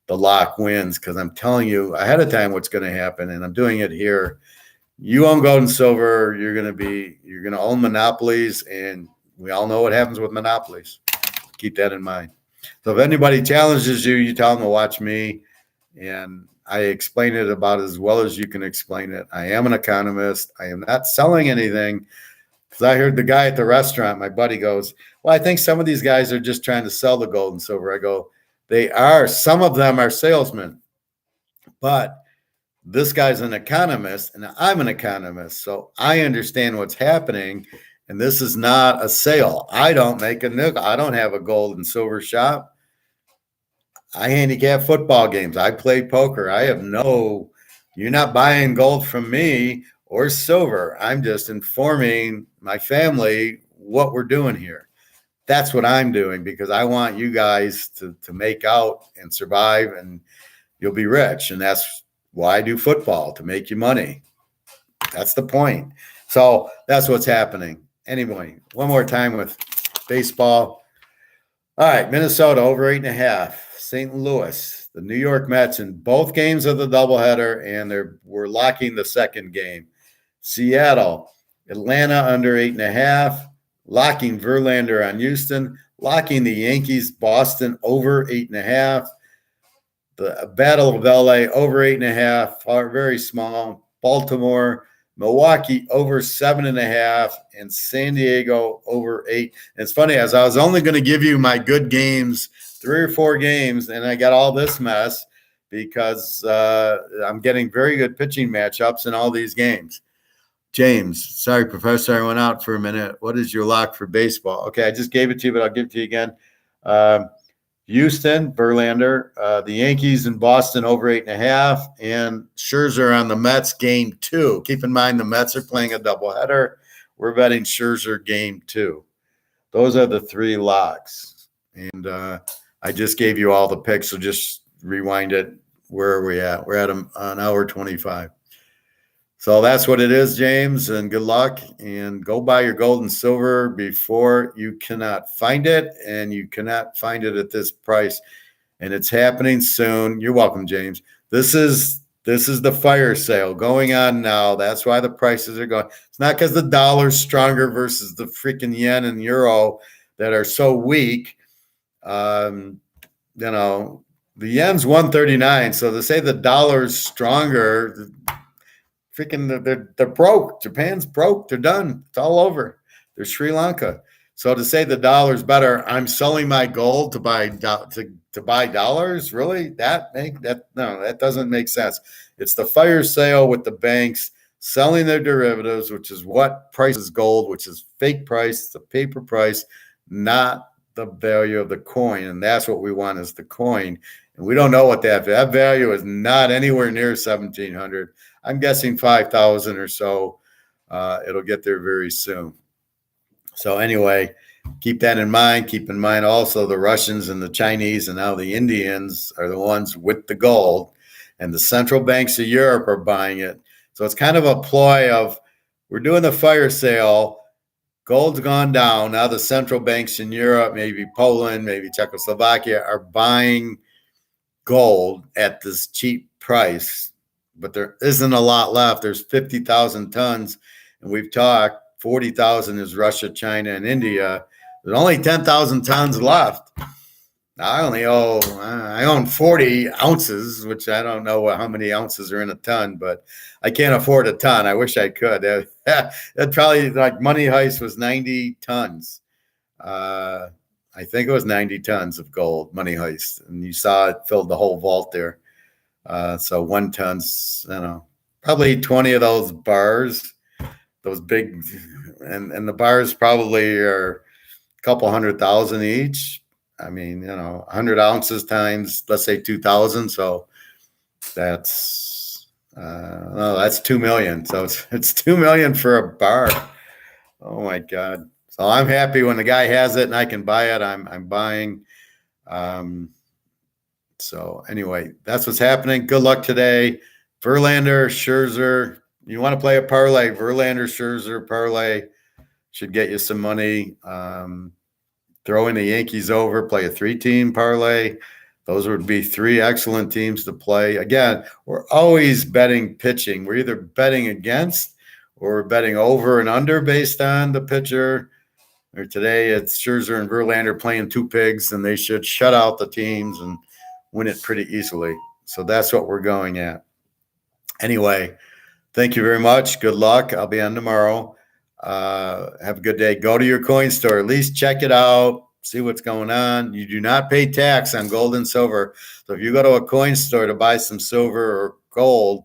The lock wins because I'm telling you ahead of time what's going to happen, and I'm doing it here. You own gold and silver. You're going to own monopolies, and we all know what happens with monopolies. Keep that in mind. So if anybody challenges you, you tell them to watch me, and I explain it about as well as you can explain it. I am an economist. I am not selling anything, because I heard the guy at the restaurant, my buddy, goes, well, I think some of these guys are just trying to sell the gold and silver. I go, they are. Some of them are salesmen, but this guy's an economist and I'm an economist. So I understand what's happening. And this is not a sale. I don't make a nickel. I don't have a gold and silver shop. I handicap football games. I play poker. You're not buying gold from me or silver. I'm just informing my family what we're doing here. That's what I'm doing, because I want you guys to make out and survive, and you'll be rich. And that's why I do football, to make you money. That's the point. So that's what's happening. Anyway, one more time with baseball. All right, Minnesota over 8.5. St. Louis, the New York Mets in both games of the doubleheader, and we're locking the second game. Seattle, Atlanta under 8.5. Locking Verlander on Houston, locking the Yankees, Boston over 8.5. The Battle of LA over 8.5, very small. Baltimore, Milwaukee over 7.5, and San Diego over 8. And it's funny, as I was only going to give you my good games, 3 or 4 games, and I got all this mess. because I'm getting very good pitching matchups in all these games. James, sorry, Professor, I went out for a minute. What is your lock for baseball? Okay, I just gave it to you, but I'll give it to you again. Houston, Verlander, the Yankees in Boston over 8.5, and Scherzer on the Mets game 2. Keep in mind the Mets are playing a doubleheader. We're betting Scherzer game 2. Those are the 3 locks. And I just gave you all the picks, so just rewind it. Where are we at? We're at an hour 25. So that's what it is, James, and good luck. And go buy your gold and silver before you cannot find it, and you cannot find it at this price. And it's happening soon. You're welcome, James. This is the fire sale going on now. That's why the prices are going. It's not because the dollar's stronger versus the freaking yen and euro that are so weak. The yen's 139. So to say the dollar's stronger, freaking they're broke. Japan's broke. They're done. It's all over. They're Sri Lanka. So to say the dollar's better, I'm selling my gold to buy dollars. Really? That doesn't make sense. It's the fire sale with the banks selling their derivatives, which is what prices gold, which is fake price. It's a paper price, not the value of the coin. And that's what we want is the coin. And we don't know what that value is. Not anywhere near 1,700. I'm guessing 5,000 or so. It'll get there very soon. So anyway, keep that in mind. Keep in mind also the Russians and the Chinese and now the Indians are the ones with the gold, and the central banks of Europe are buying it. So it's kind of a ploy of we're doing the fire sale. Gold's gone down. Now the central banks in Europe, maybe Poland, maybe Czechoslovakia, are buying gold at this cheap price. But there isn't a lot left. There's 50,000 tons, and we've talked 40,000 is Russia, China, and India. There's only 10,000 tons left. I own 40 ounces, which I don't know how many ounces are in a ton, but I can't afford a ton. I wish I could. That probably, like Money Heist was 90 tons. I think it was 90 tons of gold, Money Heist, and you saw it filled the whole vault there. So 1 ton's, probably 20 of those bars, those big, and the bars probably are a couple 100,000 each. I mean, 100 ounces times, let's say 2,000. So that's 2 million. So it's 2 million for a bar. Oh my God. So I'm happy when the guy has it and I can buy it. I'm buying. So anyway, that's what's happening. Good luck today. Verlander, Scherzer. You want to play a parlay? Verlander, Scherzer parlay should get you some money. Throw in the Yankees over, play a 3-team parlay. Those would be 3 excellent teams to play. Again, we're always betting pitching. We're either betting against or we're betting over and under based on the pitcher. Or today it's Scherzer and Verlander playing 2 pigs, and they should shut out the teams and win it pretty easily. So that's what we're going at. Anyway, thank you very much. Good luck. I'll be on tomorrow. Have a good day. Go to your coin store. At least check it out. See what's going on. You do not pay tax on gold and silver. So if you go to a coin store to buy some silver or gold,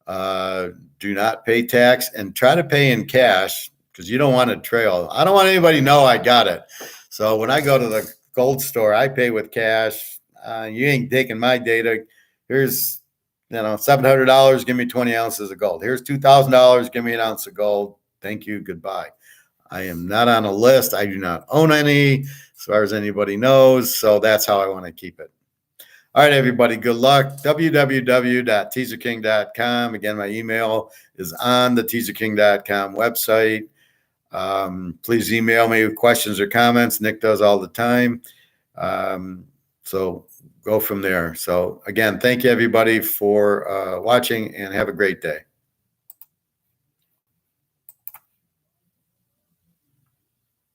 do not pay tax and try to pay in cash because you don't want to trail. I don't want anybody to know I got it. So when I go to the gold store, I pay with cash. You ain't taking my data. Here's $700. Give me 20 ounces of gold. Here's $2,000. Give me an ounce of gold. Thank you. Goodbye. I am not on a list. I do not own any, as far as anybody knows. So that's how I want to keep it. All right, everybody. Good luck. www.teaserking.com. Again, my email is on the teaserking.com website. Please email me with questions or comments. Nick does all the time. So go from there. So again, thank you everybody for watching and have a great day.